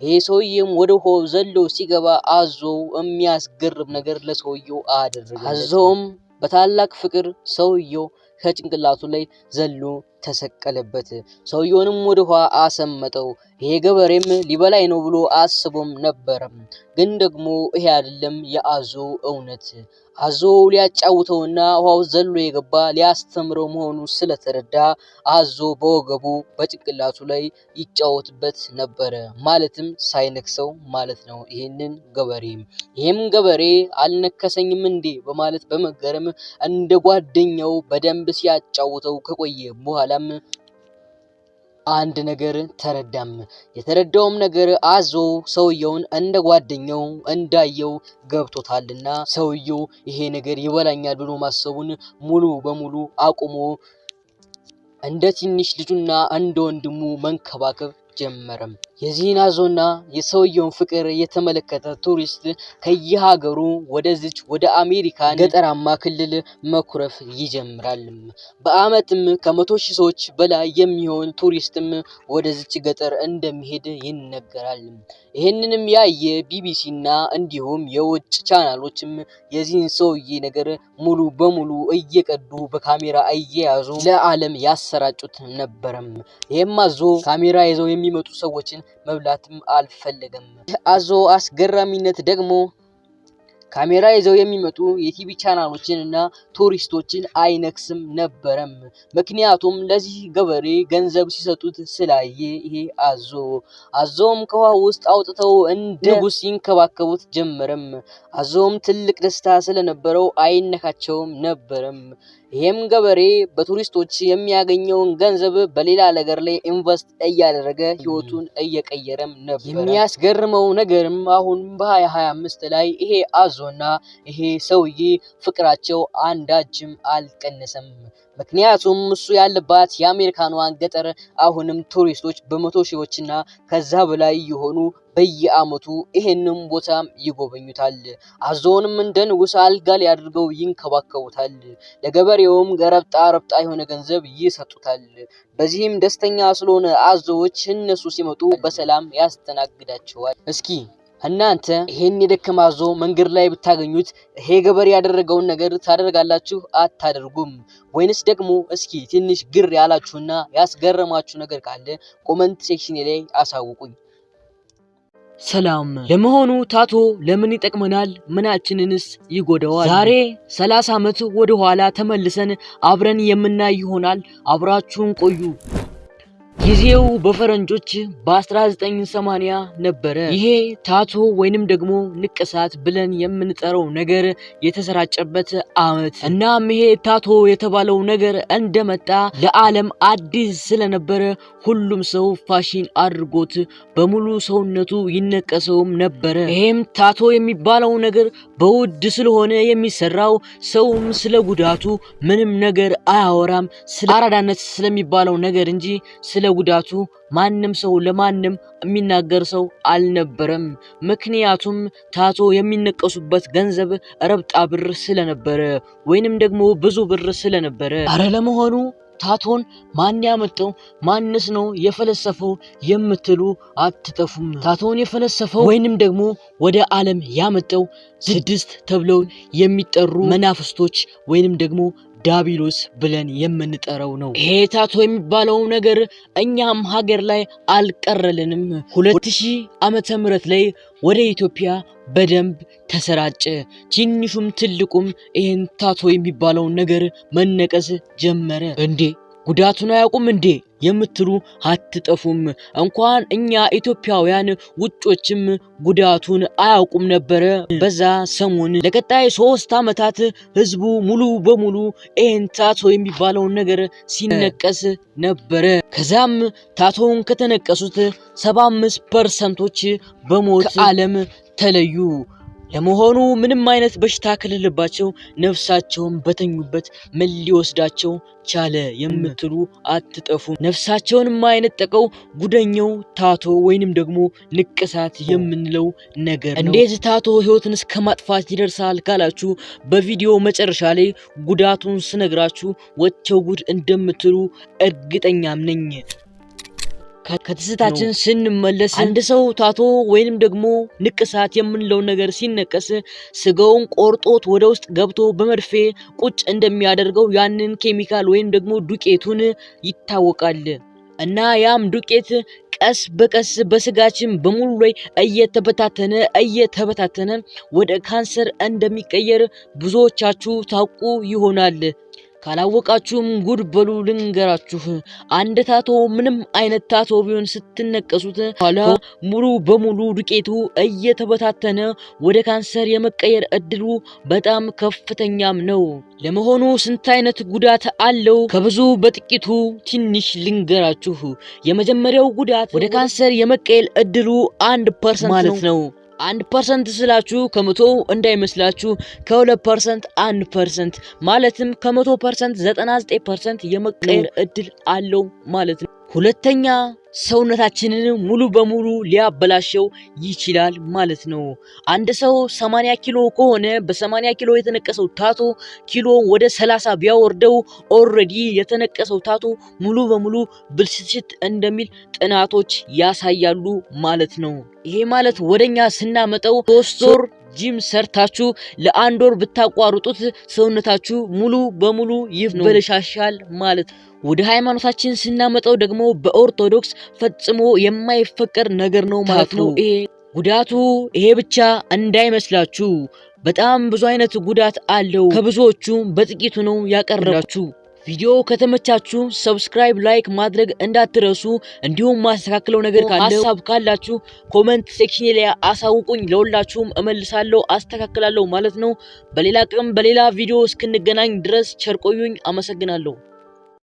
Speaker 1: ይሄ ሰውየም ወደ ውሃው ዘሎ ሲገባ አዞ የሚያስገርም ነገር ለሰውየው አደረገ። አዞም በታላቅ ፍቅር ሰውየው ከጭንቅላቱ ላይ ዘሎ ተሰቀለበት። ሰውየውንም ወደ ውሃ አሰመጠው። ይሄ ገበሬም ሊበላይ ነው ብሎ አስቦም ነበር። ግን ደግሞ ይሄ አይደለም የአዞ እውነት። አዞ ሊያጫውተውና ውሃው ዘሎ የገባ ሊያስተምረው መሆኑ ስለተረዳ አዞ በወገቡ በጭንቅላቱ ላይ ይጫወትበት ነበር፣ ማለትም ሳይነክሰው ማለት ነው ይሄንን ገበሬ። ይሄም ገበሬ አልነከሰኝም እንዴ በማለት በመገረም እንደ ጓደኛው በደንብ ሲያጫውተው ከቆየ በኋላም አንድ ነገር ተረዳም። የተረዳውም ነገር አዞ ሰውየውን እንደ ጓደኛው እንዳየው ገብቶታልና ሰውየው ይሄ ነገር ይበላኛል ብሎ ማሰቡን ሙሉ በሙሉ አቁሞ እንደ ትንሽ ልጁና እንደ ወንድሙ መንከባከብ ጀመረም። የዚህን አዞና የሰውየውን ፍቅር የተመለከተ ቱሪስት ከየሀገሩ ወደዚች ወደ አሜሪካን ገጠራማ ክልል መኩረፍ ይጀምራል። በአመትም ከ100,000 ሰዎች በላይ የሚሆን ቱሪስትም ወደዚች ገጠር እንደሚሄድ ይነገራል። ይህንንም ያየ ቢቢሲና እንዲሁም የውጭ ቻናሎችም የዚህን ሰውዬ ነገር ሙሉ በሙሉ እየቀዱ በካሜራ እየያዙ ለዓለም ያሰራጩት ነበረም። ይሄም አዞ ካሜራ ይዘው የሚመጡ ሰዎችን መብላትም አልፈለገም። አዞ አስገራሚነት ደግሞ ካሜራ ይዘው የሚመጡ የቲቪ ቻናሎችንና ቱሪስቶችን አይነክስም ነበረም። ምክንያቱም ለዚህ ገበሬ ገንዘብ ሲሰጡት ስላየ ይሄ አዞም ከውሃ ውስጥ አውጥተው እንደ ንጉስ ይንከባከቡት ጀመረም። አዞም ትልቅ ደስታ ስለነበረው አይነካቸውም ነበረም። ይሄም ገበሬ በቱሪስቶች የሚያገኘውን ገንዘብ በሌላ ነገር ላይ ኢንቨስት እያደረገ ህይወቱን እየቀየረም ነበር። የሚያስገርመው ነገርም አሁን በ2025 ላይ ይሄ አዞና ይሄ ሰውዬ ፍቅራቸው አንዳችም አልቀነሰም። ምክንያቱም እሱ ያለባት የአሜሪካኗን ገጠር አሁንም ቱሪስቶች በ100,000ና ከዛ በላይ የሆኑ በየአመቱ ይሄንን ቦታም ይጎበኙታል። አዞንም እንደ ንጉስ አልጋ ላይ አድርገው ይንከባከቡታል። ለገበሬውም ረብጣ የሆነ ገንዘብ ይሰጡታል። በዚህም ደስተኛ ስለሆነ አዞዎች እነሱ ሲመጡ በሰላም ያስተናግዳቸዋል። እስኪ እናንተ ይሄን የደከማ አዞ መንገድ ላይ ብታገኙት ይሄ ገበሬ ያደረገውን ነገር ታደርጋላችሁ አታደርጉም? ወይንስ ደግሞ እስኪ ትንሽ ግር ያላችሁና ያስገረማችሁ ነገር ካለ ኮሜንት ሴክሽን ላይ አሳውቁኝ። ሰላም። ለመሆኑ ታቶ ለምን ይጠቅመናል? ምናችንንስ ይጎዳዋል? ዛሬ 30 ዓመት ወደ ኋላ ተመልሰን አብረን የምናይ ይሆናል። አብራችሁን ቆዩ። ጊዜው በፈረንጆች በ1980 ነበረ። ይሄ ታቶ ወይንም ደግሞ ንቅሳት ብለን የምንጠራው ነገር የተሰራጨበት አመት። እናም ይሄ ታቶ የተባለው ነገር እንደመጣ ለዓለም አዲስ ስለነበረ ሁሉም ሰው ፋሽን አድርጎት በሙሉ ሰውነቱ ይነቀሰውም ነበረ። ይሄም ታቶ የሚባለው ነገር በውድ ስለሆነ የሚሰራው ሰውም ስለ ጉዳቱ ምንም ነገር አያወራም። ስለ አራዳነት ስለሚባለው ነገር እንጂ ስለ ጉዳቱ ማንም ሰው ለማንም የሚናገር ሰው አልነበረም። ምክንያቱም ታቶ የሚነቀሱበት ገንዘብ ረብጣ ብር ስለነበረ ወይንም ደግሞ ብዙ ብር ስለነበረ። አረ ለመሆኑ ታቶን ማን ያመጣው? ማንስ ነው የፈለሰፈው የምትሉ አትጠፉም። ታቶን የፈለሰፈው ወይንም ደግሞ ወደ ዓለም ያመጣው 6 ተብለው የሚጠሩ መናፍስቶች ወይንም ደግሞ ዳቢሎስ ብለን የምንጠራው ነው። ይሄ ታቶ የሚባለው ነገር እኛም ሀገር ላይ አልቀረልንም። 2000 ዓመተ ምህረት ላይ ወደ ኢትዮጵያ በደንብ ተሰራጨ። ትንሹም ትልቁም ይሄን ታቶ የሚባለው ነገር መነቀስ ጀመረ። እንዴ ጉዳቱን አያውቁም እንዴ የምትሉ አትጠፉም። እንኳን እኛ ኢትዮጵያውያን ውጮችም ጉዳቱን አያውቁም ነበረ። በዛ ሰሞን ለቀጣይ 3 ዓመታት ህዝቡ ሙሉ በሙሉ ይሄን ታቶ የሚባለውን ነገር ሲነቀስ ነበረ። ከዛም ታቶውን ከተነቀሱት 75% በሞት ከዓለም ተለዩ። ለመሆኑ ምንም አይነት በሽታ ከሌለባቸው ነፍሳቸውን በተኙበት ምን ሊወስዳቸው ቻለ የምትሉ አትጠፉ። ነፍሳቸውን የማይነጠቀው ጉደኛው ታቶ ወይንም ደግሞ ንቅሳት የምንለው ነገር ነው። እንዴት ታቶ ህይወትን እስከ ማጥፋት ይደርሳል ካላችሁ በቪዲዮ መጨረሻ ላይ ጉዳቱን ስነግራችሁ ወቸው ጉድ እንደምትሉ እርግጠኛም ነኝ። ከትስታችን ስንመለስ አንድ ሰው ታቶ ወይንም ደግሞ ንቅሳት የምንለው ነገር ሲነቀስ ስጋውን ቆርጦት ወደ ውስጥ ገብቶ በመርፌ ቁጭ እንደሚያደርገው ያንን ኬሚካል ወይንም ደግሞ ዱቄቱን ይታወቃል። እና ያም ዱቄት ቀስ በቀስ በስጋችን በሙሉ ላይ እየተበታተነ ወደ ካንሰር እንደሚቀየር ብዙዎቻችሁ ታውቁ ይሆናል። ካላወቃችሁም ጉድ በሉ ልንገራችሁ። አንድ ታቶ ምንም አይነት ታቶ ቢሆን ስትነቀሱት ኋላ ሙሉ በሙሉ ዱቄቱ እየተበታተነ ወደ ካንሰር የመቀየር እድሉ በጣም ከፍተኛም ነው። ለመሆኑ ስንት አይነት ጉዳት አለው? ከብዙ በጥቂቱ ትንሽ ልንገራችሁ። የመጀመሪያው ጉዳት ወደ ካንሰር የመቀየር እድሉ 1% ማለት ነው። 1% ስላችሁ ከመቶ እንዳይመስላችሁ፣ ከ2% 1% ማለትም ከ100% 99% የመቀየር እድል አለው ማለት ነው። ሁለተኛ ሰውነታችንን ሙሉ በሙሉ ሊያበላሸው ይችላል ማለት ነው። አንድ ሰው 80 ኪሎ ከሆነ በ80 ኪሎ የተነቀሰው ታቶ ኪሎ ወደ 30 ቢያወርደው ኦልሬዲ የተነቀሰው ታቶ ሙሉ በሙሉ ብልሽት እንደሚል ጥናቶች ያሳያሉ ማለት ነው። ይሄ ማለት ወደኛ ስናመጣው 3 ወር ጂም ሰርታችሁ ለአንድ ወር ብታቋርጡት ሰውነታችሁ ሙሉ በሙሉ ይበለሻሻል ማለት ነው። ወደ ሃይማኖታችን ስናመጣው ደግሞ በኦርቶዶክስ ፈጽሞ የማይፈቀድ ነገር ነው ማለት ነው። ይሄ ጉዳቱ ይሄ ብቻ እንዳይመስላችሁ፣ በጣም ብዙ አይነት ጉዳት አለው። ከብዙዎቹ በጥቂቱ ነው ያቀረብኩላችሁ። ቪዲዮ ከተመቻችሁ ሰብስክራይብ፣ ላይክ ማድረግ እንዳትረሱ። እንዲሁም ማስተካከለው ነገር ካለ ሐሳብ ካላችሁ ኮሜንት ሴክሽን ላይ አሳውቁኝ። ለሁላችሁም እመልሳለሁ፣ አስተካክላለሁ ማለት ነው። በሌላ ቀን በሌላ ቪዲዮ እስክንገናኝ ድረስ ቸር ቆዩኝ። አመሰግናለሁ።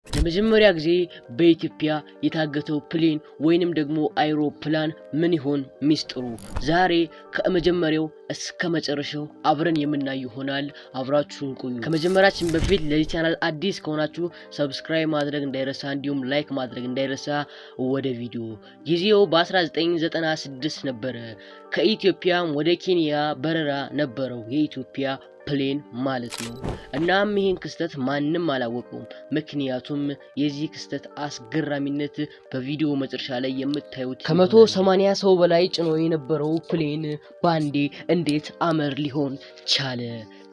Speaker 1: ለመጀመሪያ ጊዜ በኢትዮጵያ የታገተው ፕሌን ወይንም ደግሞ አይሮፕላን ምን ይሆን ሚስጥሩ? ዛሬ ከመጀመሪያው እስከ መጨረሻው አብረን የምናይ ይሆናል። አብራችሁን ቆዩ። ከመጀመራችን በፊት ለዚህ ቻናል አዲስ ከሆናችሁ ሰብስክራይብ ማድረግ እንዳይረሳ፣ እንዲሁም ላይክ ማድረግ እንዳይረሳ። ወደ ቪዲዮ። ጊዜው በ1996 ነበር። ከኢትዮጵያ ወደ ኬንያ በረራ ነበረው የኢትዮጵያ ፕሌን ማለት ነው። እናም ይሄን ክስተት ማንንም አላወቀውም። ምክንያቱም የዚህ ክስተት አስገራሚነት በቪዲዮ መጨረሻ ላይ የምታዩት ከ180 ሰው በላይ ጭኖ የነበረው ፕሌን ባንዴ እንዴት አመር ሊሆን ቻለ?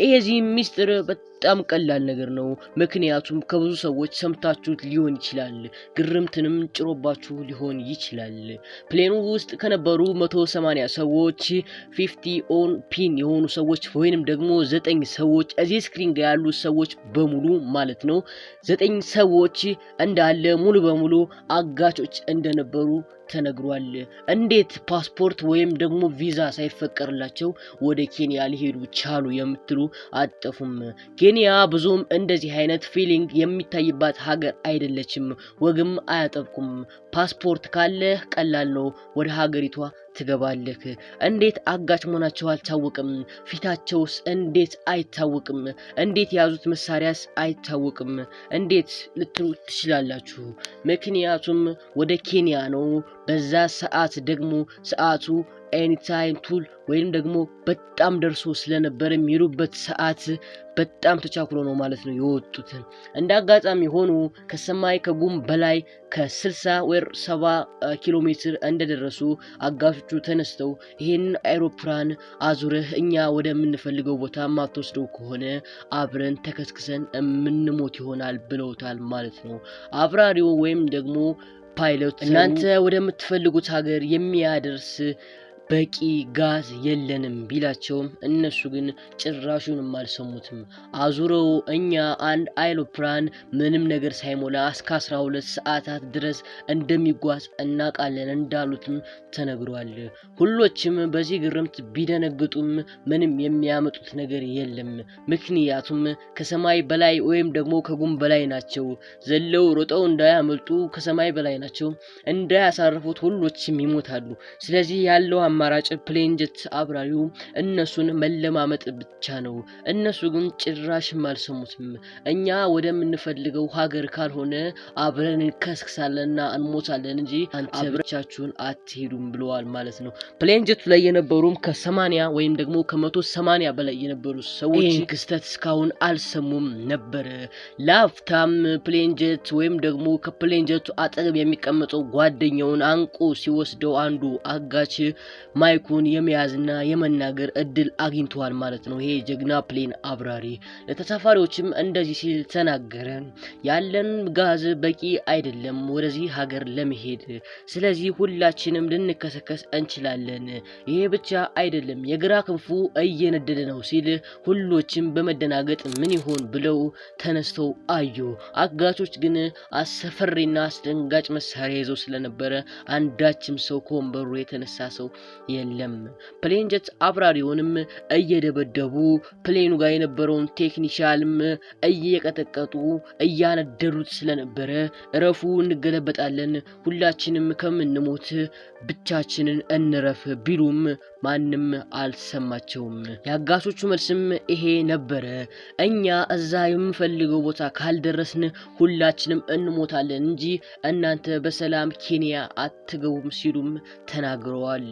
Speaker 1: ይሄዚህ ሚስጥር በጣም ቀላል ነገር ነው። ምክንያቱም ከብዙ ሰዎች ሰምታችሁት ሊሆን ይችላል፣ ግርምትንም ጭሮባችሁ ሊሆን ይችላል። ፕሌኑ ውስጥ ከነበሩ 180 ሰዎች 50 ኦን ፒን የሆኑ ሰዎች ወይንም ደግሞ 9 ሰዎች እዚህ ስክሪን ጋር ያሉ ሰዎች በሙሉ ማለት ነው 9 ሰዎች እንዳለ ሙሉ በሙሉ አጋቾች እንደነበሩ ተነግሯል። እንዴት ፓስፖርት ወይም ደግሞ ቪዛ ሳይፈቀድላቸው ወደ ኬንያ ሊሄዱ ቻሉ የምትሉ አጠፉም። ኬንያ ብዙም እንደዚህ አይነት ፊሊንግ የሚታይባት ሀገር አይደለችም። ወግም አያጠብቁም። ፓስፖርት ካለህ ቀላል ነው፣ ወደ ሀገሪቷ ትገባለህ። እንዴት አጋች መሆናቸው አልታወቅም። ፊታቸውስ እንዴት አይታወቅም። እንዴት ያዙት መሳሪያስ አይታወቅም። እንዴት ልትሉ ትችላላችሁ። ምክንያቱም ወደ ኬንያ ነው። በዛ ሰዓት ደግሞ ሰዓቱ ኤኒታይም ቱል ወይም ደግሞ በጣም ደርሶ ስለነበር የሚሩበት ሰዓት በጣም ተቻክሎ ነው ማለት ነው የወጡት። እንዳጋጣሚ ሆኖ ከሰማይ ከጉም በላይ ከ60 ወይ 70 ኪሎ ሜትር እንደደረሱ አጋቾቹ ተነስተው ይሄን አይሮፕላን አዙረህ እኛ ወደ ምንፈልገው ቦታ ማትወስደው ከሆነ አብረን ተከስክሰን ምንሞት ይሆናል ብለውታል ማለት ነው። አብራሪው ወይም ደግሞ ፓይሎት እናንተ ወደምትፈልጉት ሀገር የሚያደርስ በቂ ጋዝ የለንም ቢላቸውም እነሱ ግን ጭራሹንም አልሰሙትም። አዙረው እኛ አንድ አይሮፕላን ምንም ነገር ሳይሞላ እስከ 12 ሰዓታት ድረስ እንደሚጓዝ እናቃለን እንዳሉትም ተነግሯል። ሁሎችም በዚህ ግርምት ቢደነግጡም ምንም የሚያመጡት ነገር የለም። ምክንያቱም ከሰማይ በላይ ወይም ደግሞ ከጉም በላይ ናቸው። ዘለው ሮጠው እንዳያመልጡ ከሰማይ በላይ ናቸው። እንዳያሳርፉት ሁሎችም ይሞታሉ። ስለዚህ ያለው አማራጭ ፕሌን ጀት አብራሪው እነሱን መለማመጥ ብቻ ነው። እነሱ ግን ጭራሽም አልሰሙትም። እኛ ወደምንፈልገው ሀገር ካልሆነ አብረን እንከስክሳለንና እንሞታለን እንጂ አንተ ብቻችሁን አትሄዱም ብለዋል ማለት ነው። ፕሌን ጀቱ ላይ የነበሩም ከ80 ወይም ደግሞ ከ180 በላይ የነበሩ ሰዎች ክስተት እስካሁን አልሰሙም ነበር። ላፍታም ፕሌን ጀት ወይም ደግሞ ከፕሌን ጀቱ አጠገብ የሚቀመጠው ጓደኛውን አንቆ ሲወስደው አንዱ አጋች ማይኩን የመያዝና የመናገር እድል አግኝቷል ማለት ነው። ይሄ ጀግና ፕሌን አብራሪ ለተሳፋሪዎችም እንደዚህ ሲል ተናገረ። ያለን ጋዝ በቂ አይደለም ወደዚህ ሀገር ለመሄድ፣ ስለዚህ ሁላችንም ልንከሰከስ እንችላለን። ይሄ ብቻ አይደለም የግራ ክንፉ እየነደደ ነው ሲል ሁሎችም በመደናገጥ ምን ይሆን ብለው ተነስተው አዩ። አጋቾች ግን አስፈሪና አስደንጋጭ መሳሪያ ይዘው ስለነበረ አንዳችም ሰው ከወንበሩ የተነሳ ሰው የለም። ፕሌን ጀት አብራሪውንም እየደበደቡ ፕሌኑ ጋር የነበረውን ቴክኒሻልም እየቀጠቀጡ እያነደሩት ስለነበረ እረፉ፣ እንገለበጣለን፣ ሁላችንም ከምንሞት ብቻችንን እንረፍ ቢሉም ማንም አልሰማቸውም። የአጋቾቹ መልስም ይሄ ነበረ። እኛ እዛ የምንፈልገው ቦታ ካልደረስን ሁላችንም እንሞታለን እንጂ እናንተ በሰላም ኬንያ አትገቡም ሲሉም ተናግረዋል።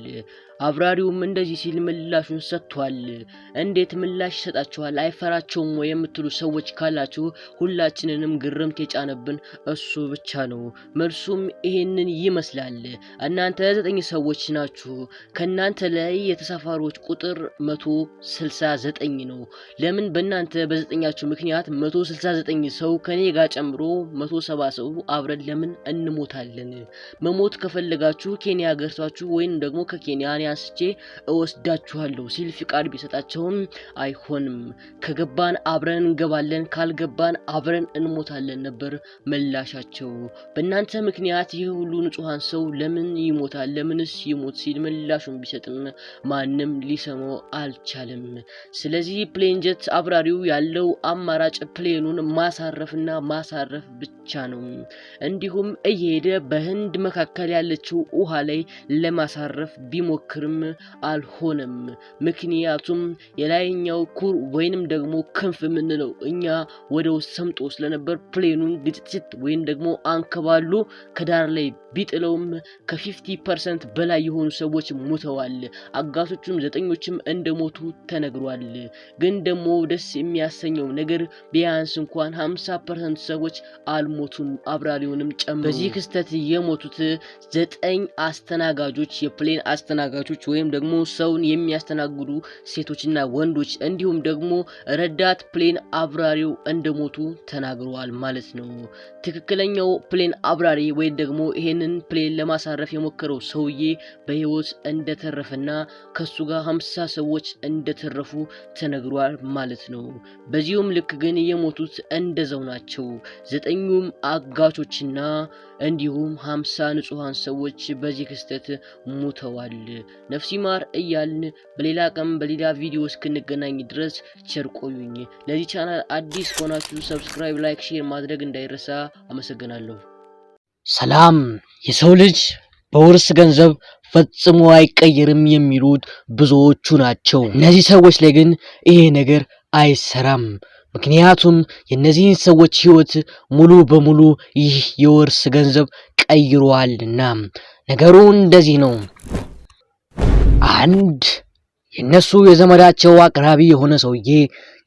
Speaker 1: አብራሪውም እንደዚህ ሲል ምላሹን ሰጥቷል። እንዴት ምላሽ ይሰጣችኋል? አይፈራቸውም ወይ የምትሉ ሰዎች ካላችሁ ሁላችንንም ግርምት የጫነብን እሱ ብቻ ነው። መልሱም ይሄንን ይመስላል። እናንተ 9 ሰዎች ናችሁ። ከናንተ ላይ የተሳፋሪዎች ቁጥር 169 ነው። ለምን በእናንተ በ9ኛችሁ ምክንያት 169 ሰው ከኔ ጋር ጨምሮ 170 ሰው አብረን ለምን እንሞታለን? መሞት ከፈለጋችሁ ኬንያ ገርታችሁ ወይንም ደግሞ ከኬንያ አንስቼ እወስዳችኋለሁ ሲል ፍቃድ ቢሰጣቸውም አይሆንም፣ ከገባን አብረን እንገባለን፣ ካልገባን አብረን እንሞታለን ነበር ምላሻቸው። በእናንተ ምክንያት ይህ ሁሉ ንጹሃን ሰው ለምን ይሞታል? ለምንስ ይሞት ሲል ምላሹን ቢሰጥም ማንም ሊሰማው አልቻለም። ስለዚህ ፕሌንጀት አብራሪው ያለው አማራጭ ፕሌኑን ማሳረፍና ማሳረፍ ብቻ ነው። እንዲሁም እየሄደ በህንድ መካከል ያለችው ውሃ ላይ ለማሳረፍ ቢሞክርም አልሆነም። ምክንያቱም የላይኛው ኩር ወይንም ደግሞ ክንፍ የምንለው እኛ ወደ ውስጥ ሰምጦ ስለነበር ፕሌኑን ግጭት ወይንም ደግሞ አንከባሉ ከዳር ላይ ቢጥለውም ከ50% በላይ የሆኑ ሰዎች ሞተዋል። አጋቾቹም 9ኞችም እንደሞቱ ተነግሯል። ግን ደግሞ ደስ የሚያሰኘው ነገር ቢያንስ እንኳን 50% ሰዎች አልሞቱም፣ አብራሪውንም ጨምሮ። በዚህ ክስተት የሞቱት 9 አስተናጋጆች የፕሌን አስተናጋጆች ወይም ደግሞ ሰውን የሚያስተናግዱ ሴቶችና ወንዶች እንዲሁም ደግሞ ረዳት ፕሌን አብራሪው እንደሞቱ ተናግረዋል ማለት ነው። ትክክለኛው ፕሌን አብራሪ ወይም ደግሞ ይሄንን ፕሌን ለማሳረፍ የሞከረው ሰውዬ በህይወት እንደተረፈና ከሱ ጋር 50 ሰዎች እንደተረፉ ተነግሯል ማለት ነው። በዚሁም ልክ ግን የሞቱት እንደዛው ናቸው። 9ኙም አጋቾችና እንዲሁም 50 ንጹሃን ሰዎች በዚህ ክስተት ሞተዋል። ነፍስ ይማር እያልን በሌላ ቀን በሌላ ቪዲዮ እስክንገናኝ ድረስ ቸር ቆዩኝ። ለዚህ ቻናል አዲስ ከሆናችሁ ሰብስክራይብ፣ ላይክ፣ ሼር ማድረግ እንዳይረሳ። አመሰግናለሁ።
Speaker 2: ሰላም። የሰው ልጅ በውርስ ገንዘብ ፈጽሞ አይቀየርም የሚሉት ብዙዎቹ ናቸው። እነዚህ ሰዎች ላይ ግን ይሄ ነገር አይሰራም። ምክንያቱም የእነዚህን ሰዎች ህይወት ሙሉ በሙሉ ይህ የውርስ ገንዘብ ቀይሯልና። ነገሩ እንደዚህ ነው። አንድ የነሱ የዘመዳቸው አቅራቢ የሆነ ሰውዬ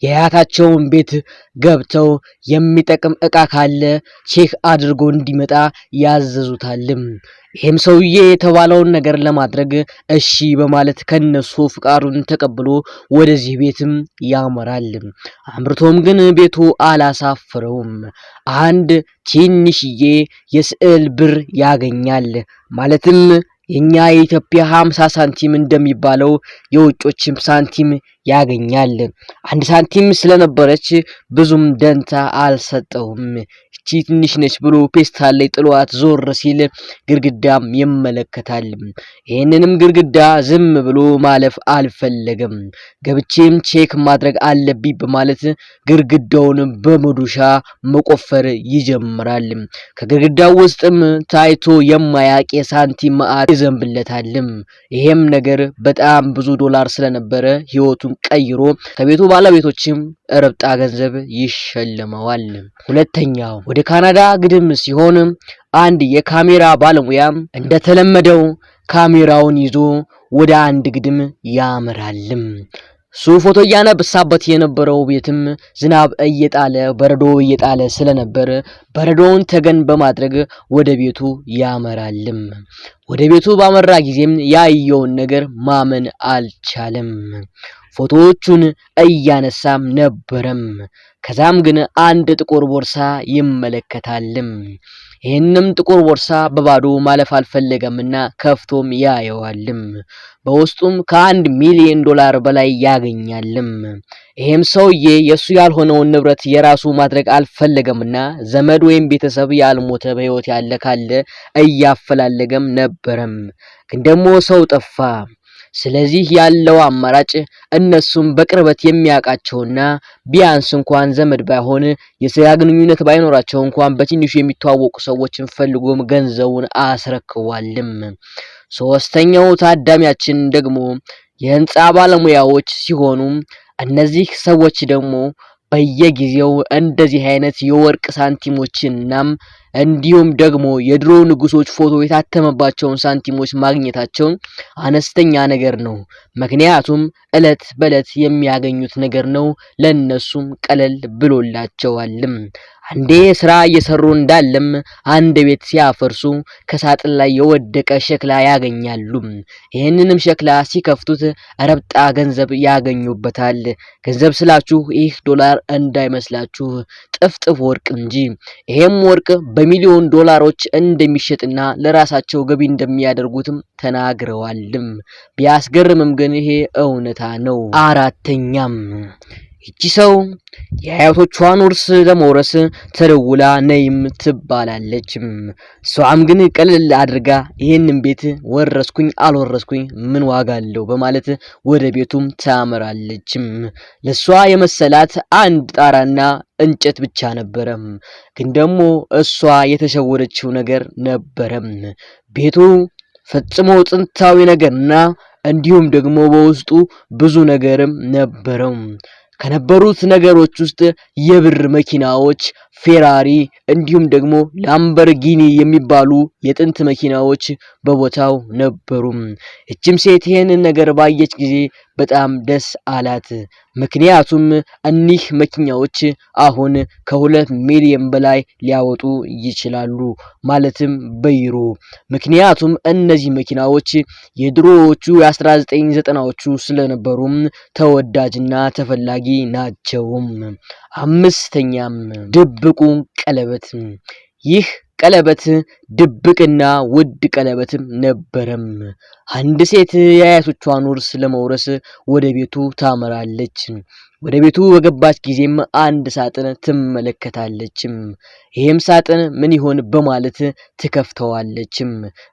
Speaker 2: የአያታቸውን ቤት ገብተው የሚጠቅም እቃ ካለ ቼክ አድርጎ እንዲመጣ ያዘዙታልም። ይህም ሰውዬ የተባለውን ነገር ለማድረግ እሺ በማለት ከነሱ ፍቃዱን ተቀብሎ ወደዚህ ቤትም ያመራል። አምርቶም ግን ቤቱ አላሳፈረውም። አንድ ትንሽዬ የስዕል ብር ያገኛል። ማለትም የኛ የኢትዮጵያ 50 ሳንቲም እንደሚባለው የውጮችም ሳንቲም ያገኛል። 1 ሳንቲም ስለነበረች ብዙም ደንታ አልሰጠውም። እቺ ትንሽ ነች ብሎ ፔስታል ላይ ጥሏት ዞር ሲል ግርግዳም ይመለከታል። ይሄንንም ግርግዳ ዝም ብሎ ማለፍ አልፈለገም። ገብቼም ቼክ ማድረግ አለብኝ በማለት ግርግዳውን በመዶሻ መቆፈር ይጀምራል። ከግርግዳው ውስጥም ታይቶ የማያቅ የሳንቲም ማዕት ይዘንብለታል። ይሄም ነገር በጣም ብዙ ዶላር ስለነበረ ህይወቱን ቀይሮ ከቤቱ ባለቤቶችም ረብጣ ገንዘብ ይሸለማዋል። ሁለተኛው ወደ ካናዳ ግድም ሲሆን አንድ የካሜራ ባለሙያ እንደተለመደው ካሜራውን ይዞ ወደ አንድ ግድም ያመራል። ሱ ፎቶ ያነሳበት የነበረው ቤትም ዝናብ እየጣለ በረዶ እየጣለ ስለነበር በረዶውን ተገን በማድረግ ወደ ቤቱ ያመራል። ወደ ቤቱ ባመራ ጊዜም ያየውን ነገር ማመን አልቻለም። ፎቶዎቹን እያነሳም ነበረም። ከዛም ግን አንድ ጥቁር ቦርሳ ይመለከታል። ይህንም ጥቁር ቦርሳ በባዶ ማለፍ አልፈለገምና ከፍቶም ያየዋል። በውስጡም ከ1 ሚሊዮን ዶላር በላይ ያገኛል። ይሄም ሰውዬ የሱ ያልሆነውን ንብረት የራሱ ማድረግ አልፈለገምና ዘመድ ወይም ቤተሰብ ያልሞተ በህይወት ያለ ካለ እያፈላለገም ነበረም። ግን ደግሞ ሰው ጠፋ። ስለዚህ ያለው አማራጭ እነሱም በቅርበት የሚያውቃቸውና ቢያንስ እንኳን ዘመድ ባይሆን የሥጋ ግንኙነት ባይኖራቸው እንኳን በትንሹ የሚተዋወቁ ሰዎችን ፈልጎም ገንዘቡን አስረክቧልም። ሶስተኛው ታዳሚያችን ደግሞ የህንፃ ባለሙያዎች ሲሆኑ እነዚህ ሰዎች ደግሞ በየጊዜው እንደዚህ አይነት የወርቅ ሳንቲሞችንና እንዲሁም ደግሞ የድሮ ንጉሶች ፎቶ የታተመባቸውን ሳንቲሞች ማግኘታቸው አነስተኛ ነገር ነው። ምክንያቱም እለት በእለት የሚያገኙት ነገር ነው። ለነሱም ቀለል ብሎላቸዋልም። አንዴ ስራ እየሰሩ እንዳለም አንድ ቤት ሲያፈርሱ ከሳጥን ላይ የወደቀ ሸክላ ያገኛሉ። ይህንንም ሸክላ ሲከፍቱት ረብጣ ገንዘብ ያገኙበታል። ገንዘብ ስላችሁ ይህ ዶላር እንዳይመስላችሁ ጥፍጥፍ ወርቅ እንጂ። ይሄም ወርቅ በሚሊዮን ዶላሮች እንደሚሸጥና ለራሳቸው ገቢ እንደሚያደርጉትም ተናግረዋልም። ቢያስገርምም ግን ይሄ እውነታ ነው። አራተኛም ይቺ ሰው የአያቶቿን ውርስ ለመውረስ ተደውላ ነይም ትባላለች። እሷም ግን ቀለል አድርጋ ይህንን ቤት ወረስኩኝ አልወረስኩኝ ምን ዋጋ አለው በማለት ወደ ቤቱም ታመራለች። ለሷ የመሰላት አንድ ጣራና እንጨት ብቻ ነበረ። ግን ደግሞ እሷ የተሸወረችው ነገር ነበረ። ቤቱ ፈጽሞ ጥንታዊ ነገርና እንዲሁም ደግሞ በውስጡ ብዙ ነገርም ነበረው። ከነበሩት ነገሮች ውስጥ የብር መኪናዎች፣ ፌራሪ እንዲሁም ደግሞ ላምበርጊኒ የሚባሉ የጥንት መኪናዎች በቦታው ነበሩ። እችም ሴት ይሄንን ነገር ባየች ጊዜ በጣም ደስ አላት። ምክንያቱም እኒህ መኪናዎች አሁን ከ2 ሚሊዮን በላይ ሊያወጡ ይችላሉ፣ ማለትም በዩሮ። ምክንያቱም እነዚህ መኪናዎች የድሮዎቹ የ1990ዎቹ ስለነበሩ ተወዳጅና ተፈላጊ ናቸው። አምስተኛም ድብቁ ቀለበት። ይህ ቀለበት ድብቅና ውድ ቀለበትም ነበረም። አንድ ሴት የአያቶቿን ውርስ ለመውረስ ወደ ቤቱ ታመራለች። ወደ ቤቱ በገባች ጊዜም አንድ ሳጥን ትመለከታለች። ይሄም ሳጥን ምን ይሆን በማለት ትከፍተዋለች።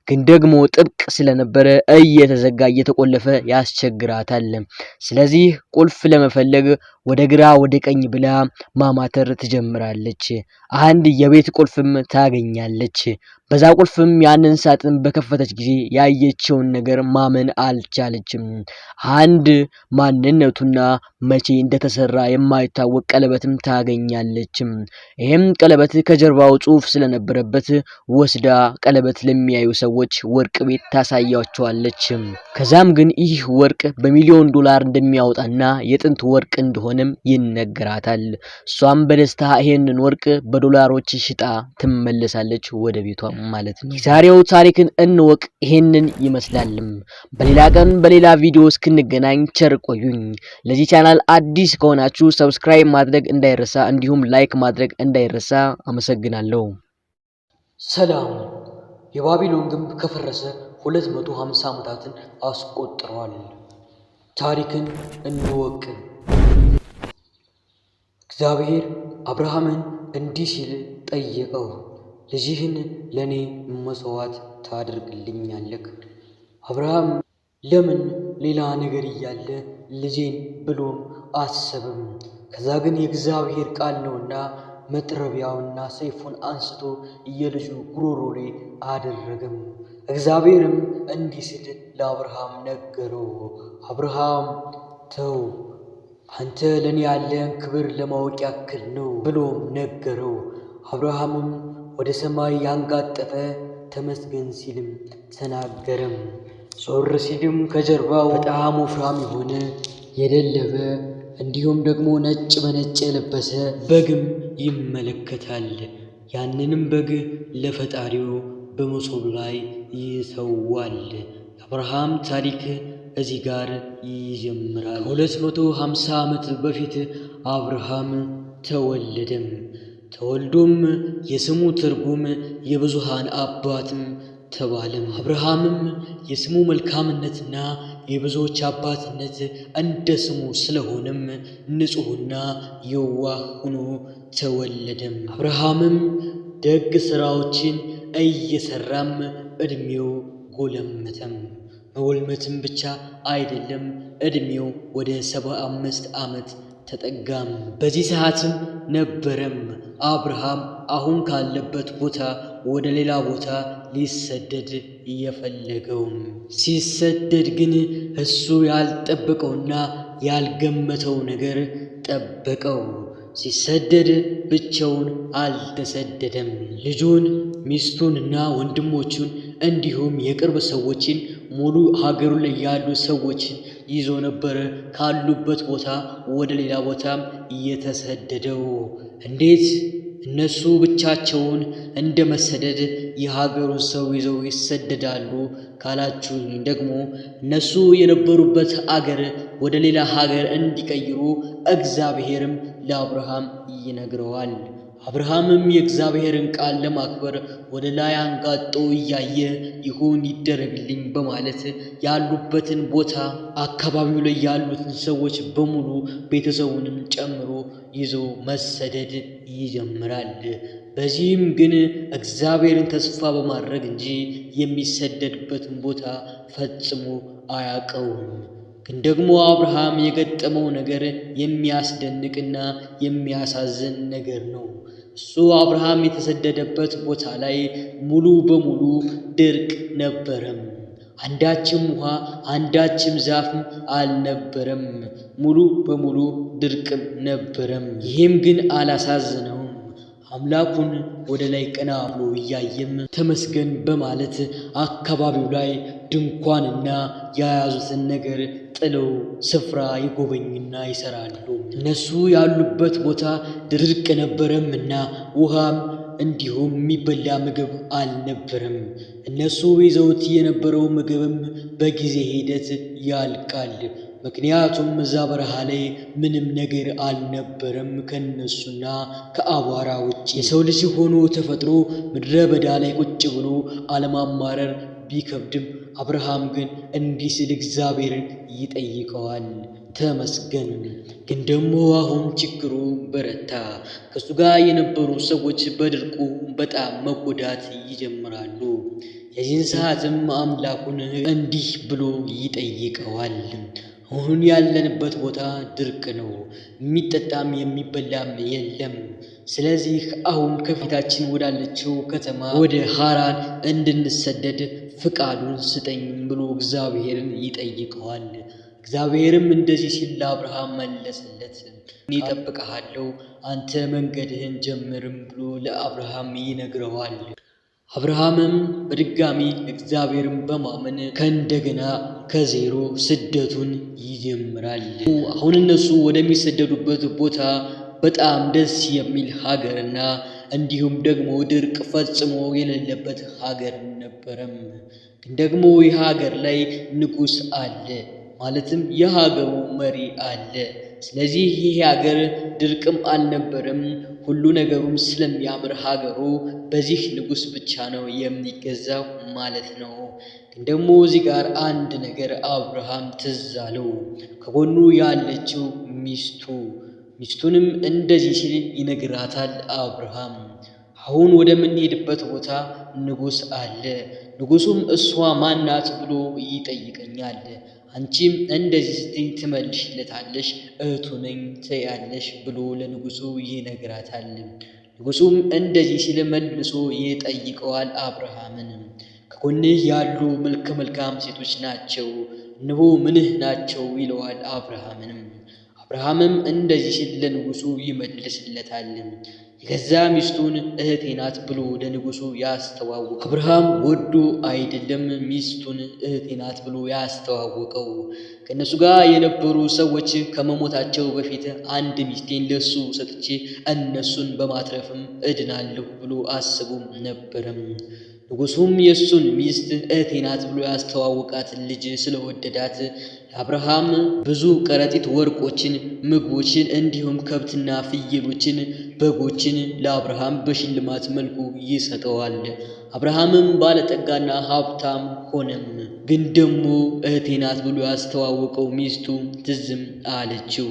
Speaker 2: ግን ደግሞ ጥብቅ ስለነበረ እየተዘጋ እየተቆለፈ ያስቸግራታል። ስለዚህ ቁልፍ ለመፈለግ ወደ ግራ ወደ ቀኝ ብላ ማማተር ትጀምራለች። አንድ የቤት ቁልፍም ታገኛለች። በዛ ቁልፍም ያንን ሳጥን በከፈተች ጊዜ ያየችውን ነገር ማመን አልቻለችም። አንድ ማንነቱና መቼ እንደተሰራ የማይታወቅ ቀለበትም ታገኛለች። ይሄም ቀለበት ከጀርባው ጽሑፍ ስለነበረበት ወስዳ ቀለበት ለሚያዩ ሰዎች ወርቅ ቤት ታሳያቸዋለች። ከዛም ግን ይህ ወርቅ በሚሊዮን ዶላር እንደሚያወጣና የጥንት ወርቅ እንደሆነም ይነገራታል። እሷም በደስታ ይሄንን ወርቅ በዶላሮች ሽጣ ትመለሳለች ወደ ቤቷ ማለት ነው። የዛሬው ታሪክን እንወቅ ይሄንን ይመስላልም። በሌላ ቀን በሌላ ቪዲዮ እስክንገናኝ ቸር ቆዩኝ። ለዚህ ቻናል አዲስ ከሆናችሁ ሰብስክራይብ ማድረግ እንዳይረሳ፣ እንዲሁም ላይክ ማድረግ እንዳይረሳ። አመሰግናለሁ።
Speaker 1: ሰላም። የባቢሎን ግንብ ከፈረሰ 250 ዓመታትን አስቆጥሯል። ታሪክን እንወቅ። እግዚአብሔር አብርሃምን እንዲህ ሲል ጠየቀው፣ ልጅህን ለኔ መስዋዕት ታደርግልኛለህ? አብርሃም ለምን ሌላ ነገር እያለ ልጄን ብሎም አሰበም። ከዛ ግን የእግዚአብሔር ቃል ነውና መጥረቢያውና ሰይፉን አንስቶ የልጁ ጉሮሮ ላይ አደረገም። እግዚአብሔርም እንዲህ ሲል ለአብርሃም ነገረው፣ አብርሃም ተው፣ አንተ ለኔ ያለን ክብር ለማወቅ ያክል ነው ብሎም ነገረው። አብርሃምም ወደ ሰማይ ያንጋጠጠ ተመስገን ሲልም ተናገረም። ዞር ሲልም ከጀርባው በጣም ወፍራም የሆነ የደለበ እንዲሁም ደግሞ ነጭ በነጭ የለበሰ በግም ይመለከታል። ያንንም በግ ለፈጣሪው በመሶብ ላይ ይሰዋል። የአብርሃም ታሪክ እዚህ ጋር ይጀምራል። 250 ዓመት በፊት አብርሃም ተወለደም። ተወልዶም የስሙ ትርጉም የብዙሃን አባትም ተባለም። አብርሃምም የስሙ መልካምነትና የብዙዎች አባትነት እንደ ስሙ ስለሆነም ንጹሕና የዋህ ሆኖ ተወለደም። አብርሃምም ደግ ስራዎችን እየሰራም እድሜው ጎለመተም። መጎልመትም ብቻ አይደለም፣ እድሜው ወደ 75 ዓመት ተጠጋም። በዚህ ሰዓትም ነበረም አብርሃም አሁን ካለበት ቦታ
Speaker 2: ወደ ሌላ ቦታ ሊሰደድ የፈለገው። ሲሰደድ ግን እሱ ያልጠበቀውና ያልገመተው ነገር ጠበቀው። ሲሰደድ ብቻውን አልተሰደደም። ልጁን፣ ሚስቱንና ወንድሞቹን እንዲሁም የቅርብ ሰዎችን ሙሉ ሀገሩ ላይ ያሉ ሰዎችን ይዞ ነበር ካሉበት ቦታ ወደ ሌላ ቦታም የተሰደደው። እንዴት እነሱ ብቻቸውን እንደ መሰደድ የሀገሩን ሰው ይዘው ይሰደዳሉ ካላችሁኝ ደግሞ እነሱ የነበሩበት አገር ወደ ሌላ ሀገር እንዲቀይሩ እግዚአብሔርም ለአብርሃም ይነግረዋል። አብርሃምም የእግዚአብሔርን ቃል ለማክበር ወደ ላይ አንጋጦ እያየ ይሁን ይደረግልኝ በማለት ያሉበትን ቦታ አካባቢው ላይ ያሉትን ሰዎች በሙሉ ቤተሰቡንም ጨምሮ ይዞ መሰደድ ይጀምራል። በዚህም ግን እግዚአብሔርን ተስፋ በማድረግ እንጂ የሚሰደድበትን ቦታ ፈጽሞ አያውቀውም። ግን ደግሞ አብርሃም የገጠመው ነገር የሚያስደንቅና የሚያሳዝን ነገር ነው። እሱ አብርሃም የተሰደደበት ቦታ ላይ ሙሉ በሙሉ ድርቅ ነበረም። አንዳችም ውሃ አንዳችም ዛፍም አልነበረም። ሙሉ በሙሉ ድርቅም ነበረም። ይህም ግን አላሳዝነውም። አምላኩን ወደ ላይ ቀና ብሎ እያየም ተመስገን በማለት አካባቢው ላይ ድንኳንና የያዙትን ነገር ጥለው ስፍራ ይጎበኙና ይሰራሉ። እነሱ ያሉበት ቦታ ድርቅ ነበረምና ውሃም እንዲሁም የሚበላ ምግብ አልነበረም። እነሱ ይዘውት የነበረው ምግብም በጊዜ ሂደት ያልቃል። ምክንያቱም እዛ በረሃ ላይ ምንም ነገር አልነበረም ከነሱና ከአቧራ ውጭ። የሰው ልጅ ሆኖ ተፈጥሮ ምድረ በዳ ላይ ቁጭ ብሎ አለማማረር ቢከብድም አብርሃም ግን እንዲህ ሲል እግዚአብሔርን ይጠይቀዋል። ተመስገን። ግን ደግሞ አሁን ችግሩ በረታ። ከሱ ጋር የነበሩ ሰዎች በድርቁ በጣም መጎዳት ይጀምራሉ። የዚህን ሰዓትም አምላኩን እንዲህ ብሎ ይጠይቀዋል። አሁን ያለንበት ቦታ ድርቅ ነው፣ የሚጠጣም የሚበላም የለም። ስለዚህ አሁን ከፊታችን ወዳለችው ከተማ ወደ ሐራን እንድንሰደድ ፍቃዱን ስጠኝ ብሎ እግዚአብሔርን ይጠይቀዋል። እግዚአብሔርም እንደዚህ ሲል ለአብርሃም መለሰለት፣ እኔ እጠብቅሃለሁ፣ አንተ መንገድህን ጀምርም ብሎ ለአብርሃም ይነግረዋል። አብርሃምም በድጋሚ እግዚአብሔርን በማመን ከእንደገና ከዜሮ ስደቱን ይጀምራል። አሁን እነሱ ወደሚሰደዱበት ቦታ በጣም ደስ የሚል ሀገርና እንዲሁም ደግሞ ድርቅ ፈጽሞ የሌለበት ሀገር ነበረም። ግን ደግሞ ይህ ሀገር ላይ ንጉሥ አለ፣ ማለትም የሀገሩ መሪ አለ። ስለዚህ ይህ ሀገር ድርቅም አልነበረም። ሁሉ ነገሩም ስለሚያምር ሀገሩ በዚህ ንጉሥ ብቻ ነው የሚገዛው ማለት ነው። ግን ደግሞ እዚህ ጋር አንድ ነገር አብርሃም ትዝ አለው። ከጎኑ ያለችው ሚስቱንም እንደዚህ ሲል ይነግራታል አብርሃም። አሁን ወደምንሄድበት ቦታ ንጉሥ አለ። ንጉሡም እሷ ማናት ብሎ ይጠይቀኛል። አንቺም እንደዚህ ስትይ ትመልሽለታለሽ፣ እህቱ ነኝ ትያለሽ ብሎ ለንጉሡ ይነግራታል። ንጉሡም እንደዚህ ሲል መልሶ ይጠይቀዋል አብርሃምን። ከጎንህ ያሉ መልከ መልካም ሴቶች ናቸው፣ እነሆ ምንህ ናቸው ይለዋል አብርሃምንም። አብርሃምም እንደዚህ ሲል ለንጉሡ ይመልስለታል። የገዛ ሚስቱን እህቴ ናት ብሎ ለንጉሡ ያስተዋወቀው አብርሃም ወዶ አይደለም ሚስቱን እህቴ ናት ብሎ ያስተዋወቀው። ከእነሱ ጋር የነበሩ ሰዎች ከመሞታቸው በፊት አንድ ሚስቴን ለሱ ሰጥቼ እነሱን በማትረፍም እድናለሁ ብሎ አስቡም ነበረም። ንጉሡም የእሱን ሚስት እህቴ ናት ብሎ ያስተዋወቃትን ልጅ ስለወደዳት ለአብርሃም ብዙ ከረጢት ወርቆችን፣ ምግቦችን እንዲሁም ከብትና ፍየሎችን፣ በጎችን ለአብርሃም በሽልማት መልኩ ይሰጠዋል። አብርሃምም ባለጠጋና ሀብታም ሆነም። ግን ደግሞ እህቴ ናት ብሎ ያስተዋወቀው ሚስቱ ትዝም አለችው።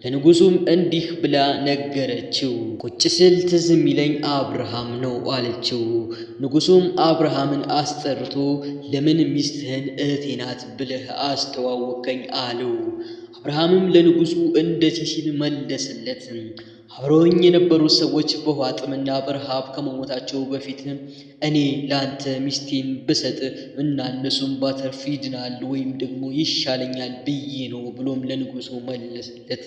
Speaker 2: ለንጉሡም እንዲህ ብላ ነገረችው። ቁጭ ስል ትዝ የሚለኝ አብርሃም ነው አለችው። ንጉሡም አብርሃምን አስጠርቶ ለምን ሚስትህን እህቴ ናት ብለህ አስተዋወቀኝ አለው። አብርሃምም ለንጉሡ እንደዚህ ሲል መለሰለት።
Speaker 1: አብረውኝ የነበሩ ሰዎች በውሃ ጥምና በረሃብ ከመሞታቸው በፊት እኔ ለአንተ ሚስቴን ብሰጥ እና እነሱም ባተርፍ ይድናል ወይም ደግሞ ይሻለኛል ብዬ ነው ብሎም ለንጉሱ መለሰለት።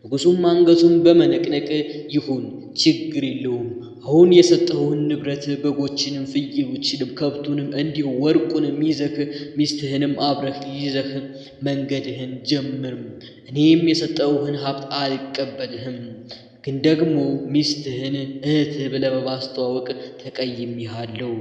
Speaker 1: ንጉሱም አንገቱን በመነቅነቅ ይሁን ችግር የለውም፣ አሁን የሰጠሁህን ንብረት በጎችንም ፍየሎችንም ከብቱንም እንዲሁ ወርቁንም ይዘህ ሚስትህንም አብረህ ይዘህ መንገድህን ጀምር፣ እኔም የሰጠሁህን ሀብት አልቀበልህም፣ ግን ደግሞ ሚስትህን እህትህ ብለህ በማስተዋወቅ ተቀይሜሃለሁ።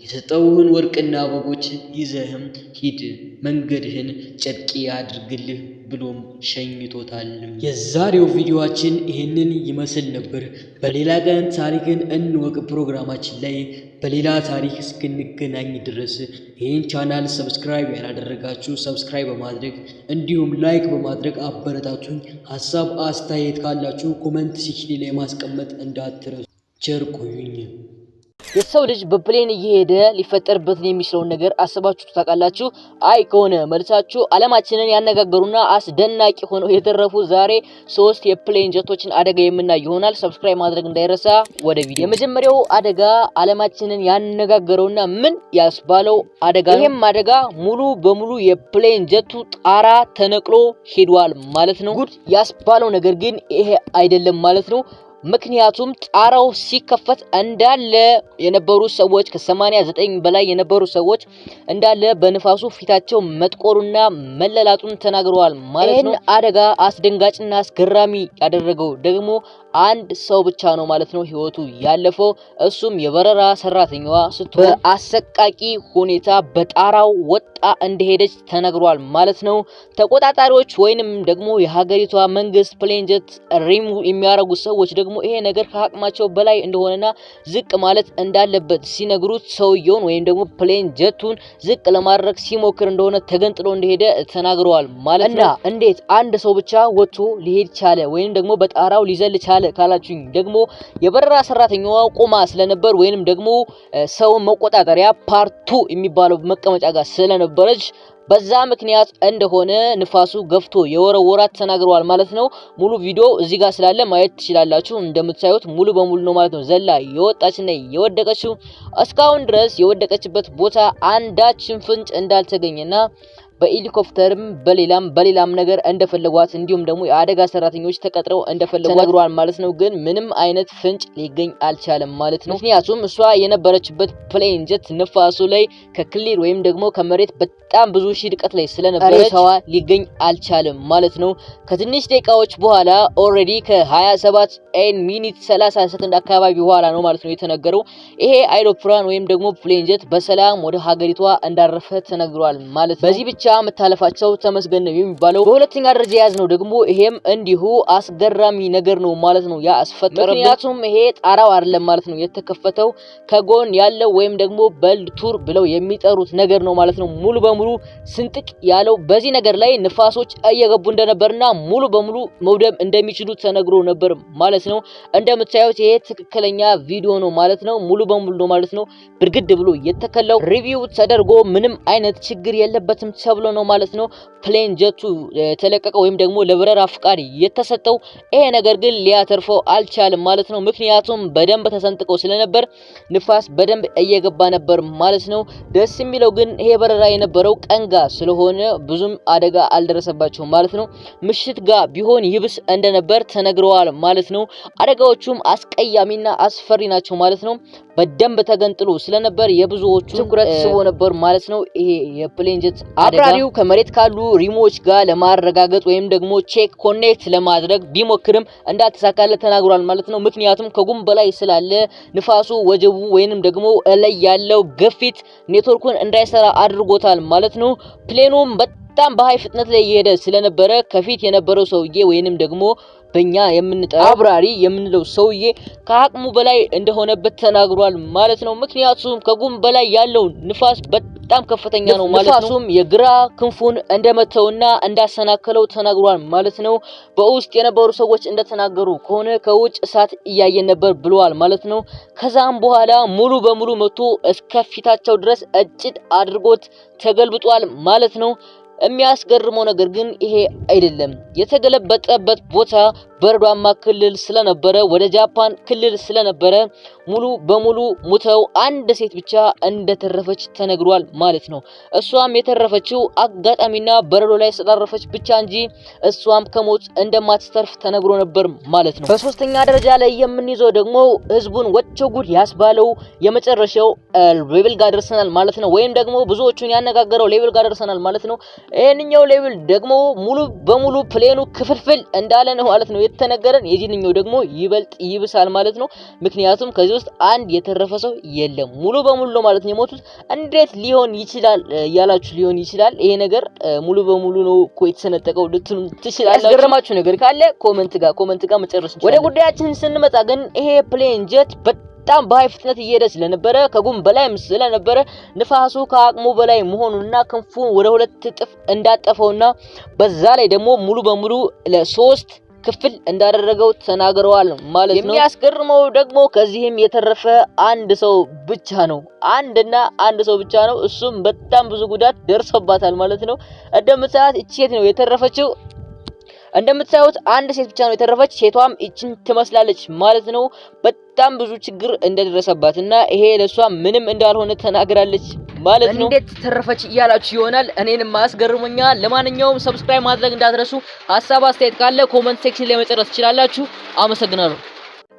Speaker 1: የሰጠሁህን ወርቅና በጎች ይዘህም ሂድ፣ መንገድህን ጨርቄ አድርግልህ ብሎም ሸኝቶታል። የዛሬው ቪዲዮአችን ይህንን ይመስል ነበር። በሌላ ቀን ታሪክን እንወቅ ፕሮግራማችን ላይ በሌላ ታሪክ እስክንገናኝ ድረስ ይህን ቻናል ሰብስክራይብ ያላደረጋችሁ ሰብስክራይብ በማድረግ እንዲሁም ላይክ በማድረግ አበረታቱኝ። ሀሳብ አስተያየት ካላችሁ ኮሜንት ሴክሽን ላይ ማስቀመጥ እንዳትረሱ። ቸር ቆዩኝ።
Speaker 2: የሰው ልጅ በፕሌን እየሄደ ሊፈጠርበት የሚችለውን ነገር አስባችሁ ታውቃላችሁ? አይ ከሆነ መልሳችሁ ዓለማችንን ያነጋገሩና አስደናቂ ሆነው የተረፉ ዛሬ 3 የፕሌን ጀቶችን አደጋ የምናይ ይሆናል። ሰብስክራይብ ማድረግ እንዳይረሳ። ወደ ቪዲዮ። የመጀመሪያው አደጋ ዓለማችንን ያነጋገረውና ምን ያስባለው አደጋ። ይሄም አደጋ ሙሉ በሙሉ የፕሌን ጀቱ ጣራ ተነቅሎ ሄዷል ማለት ነው። ጉድ ያስባለው ነገር ግን ይሄ አይደለም ማለት ነው። ምክንያቱም ጣራው ሲከፈት እንዳለ የነበሩ ሰዎች ከ89 በላይ የነበሩ ሰዎች እንዳለ በንፋሱ ፊታቸው መጥቆሩና መለላጡን ተናግረዋል ማለት ነው። አደጋ አስደንጋጭና አስገራሚ ያደረገው ደግሞ አንድ ሰው ብቻ ነው ማለት ነው ህይወቱ ያለፈው። እሱም የበረራ ሰራተኛዋ ስትሆን በአሰቃቂ ሁኔታ በጣራው ወጣ እንደሄደች ተነግሯል ማለት ነው። ተቆጣጣሪዎች ወይንም ደግሞ የሀገሪቷ መንግስት ፕሌን ጀት ሪሙቭ የሚያደርጉ ሰዎች ደግሞ ይሄ ነገር ከአቅማቸው በላይ እንደሆነና ዝቅ ማለት እንዳለበት ሲነግሩት ሰውየውን ወይም ደግሞ ፕሌን ጀቱን ዝቅ ለማድረግ ሲሞክር እንደሆነ ተገንጥሎ እንደሄደ ተናግረዋል ማለት ነው። እና እንዴት አንድ ሰው ብቻ ወጥቶ ሊሄድ ቻለ ወይንም ደግሞ በጣራው ሊዘል ቻለ ካላችሁኝ ደግሞ የበረራ ሰራተኛዋ ቆማ ስለነበር ወይንም ደግሞ ሰው መቆጣጠሪያ ፓርት 2 የሚባለው መቀመጫ ጋር ስለነበረች በዛ ምክንያት እንደሆነ ንፋሱ ገፍቶ የወረወራት ተናግረዋል ማለት ነው። ሙሉ ቪዲዮ እዚህ ጋር ስላለ ማየት ትችላላችሁ። እንደምታዩት ሙሉ በሙሉ ነው ማለት ነው ዘላ የወጣችና የወደቀችው። እስካሁን ድረስ የወደቀችበት ቦታ አንዳችን ፍንጭ እንዳልተገኘና በሄሊኮፕተርም በሌላም ነገር እንደፈለጓት እንዲሁም ደግሞ የአደጋ ሰራተኞች ተቀጥረው እንደፈለጓት ተነግሯል ማለት ነው። ግን ምንም አይነት ፍንጭ ሊገኝ አልቻለም ማለት ነው። ምክንያቱም እሷ የነበረችበት ፕሌን ጀት ንፋሱ ላይ ከክሊር ወይም ደግሞ ከመሬት በጣም ብዙ ሺህ ርቀት ላይ ስለነበረች ሰዋ ሊገኝ አልቻለም ማለት ነው። ከትንሽ ደቂቃዎች በኋላ ኦሬዲ ከ27 ሚኒት 30 ሰከንድ አካባቢ በኋላ ነው ማለት ነው የተነገረው። ይሄ አይሮፕላን ወይም ደግሞ ፕሌን ጀት በሰላም ወደ ሀገሪቷ እንዳረፈ ተነግሯል ማለት ነው። በዚህ ብቻ መታለፋቸው ተመስገን ነው የሚባለው። በሁለተኛ ደረጃ ያዝነው ደግሞ ይሄም እንዲሁ አስገራሚ ነገር ነው ማለት ነው ያስፈጠረው። ምክንያቱም ይሄ ጣራው አይደለም ማለት ነው የተከፈተው ከጎን ያለው ወይም ደግሞ በልድ ቱር ብለው የሚጠሩት ነገር ነው ማለት ነው ሙሉ በሙሉ ስንጥቅ ያለው። በዚህ ነገር ላይ ንፋሶች እየገቡ እንደነበርና ሙሉ በሙሉ መውደም እንደሚችሉ ተነግሮ ነበር ማለት ነው። እንደምታዩት ይሄ ትክክለኛ ቪዲዮ ነው ማለት ነው። ሙሉ በሙሉ ነው ማለት ነው ብርግድ ብሎ የተከለው። ሪቪው ተደርጎ ምንም አይነት ችግር የለበትም ተብሎ ነው ማለት ነው ፕሌን ጀቱ ተለቀቀው ወይም ደግሞ ለበረራ ፍቃድ የተሰጠው። ይሄ ነገር ግን ሊያተርፈው አልቻለም ማለት ነው። ምክንያቱም በደንብ ተሰንጥቀው ስለነበር ንፋስ በደንብ እየገባ ነበር ማለት ነው። ደስ የሚለው ግን ይሄ በረራ የነበረው ቀንጋ ስለሆነ ብዙም አደጋ አልደረሰባቸውም ማለት ነው። ምሽት ጋር ቢሆን ይብስ እንደነበር ተነግረዋል ማለት ነው። አደጋዎቹም አስቀያሚና አስፈሪ ናቸው ማለት ነው። በደንብ ተገንጥሎ ስለነበር የብዙዎቹ ትኩረት ስቦ ነበር ማለት ነው። ይሄ የፕሌን ጀት አብራሪው ከመሬት ካሉ ሪሞች ጋር ለማረጋገጥ ወይም ደግሞ ቼክ ኮኔክት ለማድረግ ቢሞክርም እንዳልተሳካለት ተናግሯል ማለት ነው። ምክንያቱም ከጉም በላይ ስላለ ንፋሱ ወጀቡ ወይንም ደግሞ ላይ ያለው ግፊት ኔትወርኩን እንዳይሰራ አድርጎታል ማለት ነው። ፕሌኑም በጣም በሃይ ፍጥነት ላይ እየሄደ ስለነበረ ከፊት የነበረው ሰውዬ ወይንም ደግሞ በእኛ የምንጠራው አብራሪ የምንለው ሰውዬ ከአቅሙ በላይ እንደሆነበት ተናግሯል ማለት ነው። ምክንያቱም ከጉም በላይ ያለው ንፋስ በጣም ከፍተኛ ነው ማለት ነው። ንፋሱም የግራ ክንፉን እንደመተውና እንዳሰናከለው ተናግሯል ማለት ነው። በውስጥ የነበሩ ሰዎች እንደተናገሩ ከሆነ ከውጭ እሳት እያየን ነበር ብለዋል ማለት ነው። ከዛም በኋላ ሙሉ በሙሉ መቶ እስከፊታቸው ድረስ እጭድ አድርጎት ተገልብጧል ማለት ነው። የሚያስገርመው ነገር ግን ይሄ አይደለም። የተገለበጠበት ቦታ
Speaker 1: በረዷማ ክልል ስለነበረ ወደ ጃፓን ክልል ስለነበረ ሙሉ በሙሉ ሙተው አንድ ሴት ብቻ እንደተረፈች ተነግሯል ማለት ነው። እሷም የተረፈችው አጋጣሚና በረዶ ላይ ስላረፈች ብቻ እንጂ እሷም ከሞት እንደማትተርፍ ተነግሮ ነበር ማለት ነው። በሶስተኛ ደረጃ ላይ የምንይዘው ደግሞ ህዝቡን ወቸው ጉድ ያስባለው የመጨረሻው ሌቭል ጋር ደርሰናል ማለት ነው። ወይም ደግሞ ብዙዎቹን ያነጋገረው ሌቭል ጋር ደርሰናል ማለት ነው። ይሄንኛው ሌቭል ደግሞ ሙሉ በሙሉ ፕሌኑ ክፍልፍል እንዳለ ነው ማለት ነው የተነገረን። የዚህኛው ደግሞ ይበልጥ ይብሳል ማለት ነው። ምክንያቱም ከዚህ ውስጥ አንድ የተረፈ ሰው የለም፣ ሙሉ በሙሉ ነው ማለት ነው የሞቱት። እንዴት ሊሆን ይችላል ያላችሁ ሊሆን ይችላል ይሄ ነገር ሙሉ በሙሉ ነው እኮ የተሰነጠቀው ልትሉ ትችላላችሁ። ያስገረማችሁ ነገር ካለ ኮሜንት ጋር መጨረስ እንችላለን። ወደ ጉዳያችን ስንመጣ ግን ይሄ ፕሌን ጀት በጣም በሃይ ፍጥነት እየሄደ ስለነበረ ከጉም በላይም ስለነበረ ንፋሱ ከአቅሙ በላይ መሆኑንና ክንፉን ወደ 2 እጥፍ እንዳጠፈውና በዛ ላይ ደግሞ ሙሉ በሙሉ ለ3 ክፍል እንዳደረገው ተናግረዋል ማለት ነው። የሚያስገርመው ደግሞ ከዚህም የተረፈ አንድ ሰው ብቻ ነው። አንድ ሰው ብቻ ነው። እሱም በጣም ብዙ ጉዳት ደርሶባታል ማለት ነው። እንደምታዩት እቺ ሴት ነው የተረፈችው። እንደምታዩት አንድ ሴት ብቻ ነው የተረፈች። ሴቷም እቺን ትመስላለች ማለት ነው። በጣም ብዙ ችግር እንደደረሰባትና ይሄ ለሷ ምንም እንዳልሆነ ተናግራለች ማለት ነው። እንዴት ተረፈች እያላችሁ ይሆናል። እኔንም አስገርሞኛል። ለማንኛውም ሰብስክራይብ ማድረግ እንዳትረሱ። ሐሳብ አስተያየት ካለ ኮሜንት ሴክሽን ላይ መጨረስ ትችላላችሁ። አመሰግናለሁ።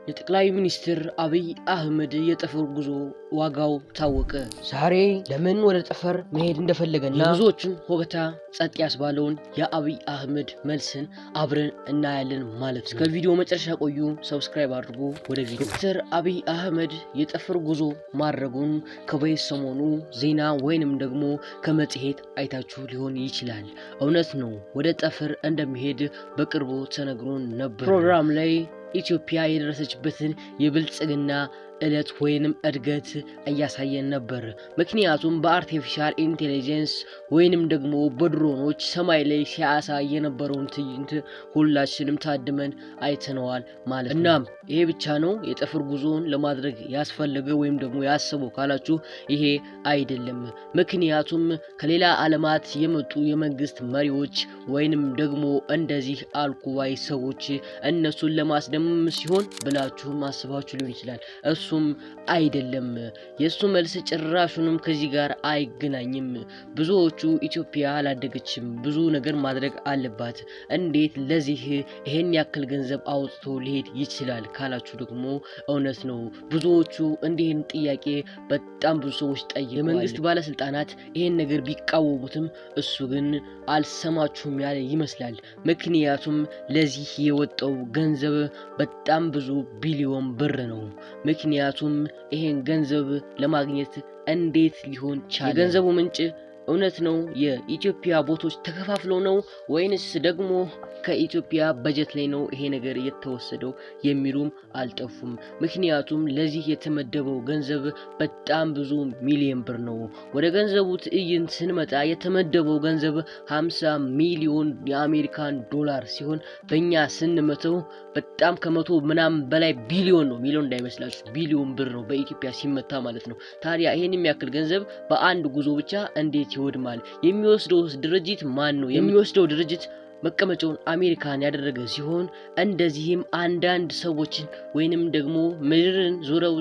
Speaker 2: የጠቅላይ ሚኒስትር አብይ አህመድ የጠፈር ጉዞ ዋጋው ታወቀ። ዛሬ ለምን ወደ ጠፈር መሄድ እንደፈለገና ብዙዎችን ሆገታ ጸጥ ያስባለውን የአብይ አህመድ መልስን አብረን እናያለን ማለት ነው። እስከ ቪዲዮ መጨረሻ ቆዩ። ሰብስክራይብ አድርጉ። ወደ ቪዲዮ ዶክተር አብይ አህመድ የጠፈር ጉዞ ማድረጉን ከበሰሞኑ ዜና ወይንም ደግሞ ከመጽሔት አይታችሁ ሊሆን ይችላል። እውነት ነው፣ ወደ ጠፈር እንደሚሄድ በቅርቡ ተነግሮን ነበር። ፕሮግራም ላይ ኢትዮጵያ የደረሰችበትን የብልጽግና እለት ወይንም እድገት እያሳየን ነበር። ምክንያቱም በአርቲፊሻል ኢንተለጀንስ ወይንም ደግሞ በድሮኖች ሰማይ ላይ ሲያሳይ የነበረውን ትዕይንት ሁላችንም ታድመን አይተነዋል ማለት ነው። እናም ይሄ ብቻ ነው የጠፈር ጉዞን ለማድረግ ያስፈልገ ወይም ደግሞ ያሰበው ካላችሁ ይሄ አይደለም። ምክንያቱም ከሌላ ዓለማት የመጡ የመንግስት መሪዎች ወይንም ደግሞ እንደዚህ አልኩባይ ሰዎች እነሱን ለማስደመም ሲሆን ብላችሁ ማስባችሁ ሊሆን ይችላል። እሱም አይደለም። የሱ መልስ ጭራሹንም ከዚህ ጋር አይገናኝም። ብዙዎቹ ኢትዮጵያ አላደገችም፣ ብዙ ነገር ማድረግ አለባት፣ እንዴት ለዚህ ይሄን ያክል ገንዘብ አውጥቶ ሊሄድ ይችላል ካላችሁ ደግሞ እውነት ነው። ብዙዎቹ እንዲህን ጥያቄ በጣም ብዙ ሰዎች ጠይቀዋል። የመንግስት ባለስልጣናት ይሄን ነገር ቢቃወሙትም እሱ ግን አልሰማችሁም ያለ ይመስላል። ምክንያቱም ለዚህ የወጣው ገንዘብ በጣም ብዙ ቢሊዮን ብር ነው። ምክንያቱም ይሄን ገንዘብ ለማግኘት እንዴት ሊሆን ቻለ? የገንዘቡ ምንጭ እውነት ነው የኢትዮጵያ ቦታዎች ተከፋፍለው ነው ወይንስ ደግሞ ከኢትዮጵያ በጀት ላይ ነው ይሄ ነገር የተወሰደው የሚሉም አልጠፉም። ምክንያቱም ለዚህ የተመደበው ገንዘብ በጣም ብዙ ሚሊዮን ብር ነው። ወደ ገንዘቡ ትዕይንት ስንመጣ የተመደበው ገንዘብ 50 ሚሊዮን የአሜሪካን ዶላር ሲሆን በእኛ ስንመተው በጣም ከመቶ ምናምን በላይ ቢሊዮን ነው። ሚሊዮን እንዳይመስላችሁ ቢሊዮን ብር ነው በኢትዮጵያ ሲመታ ማለት ነው። ታዲያ ይሄን የሚያክል ገንዘብ በአንድ ጉዞ ብቻ እንዴት ይወድማል? የሚወስደው ድርጅት ማን ነው? የሚወስደው ድርጅት መቀመጫውን አሜሪካን ያደረገ ሲሆን እንደዚህም አንዳንድ ሰዎችን ወይንም ደግሞ ምድርን ዙረው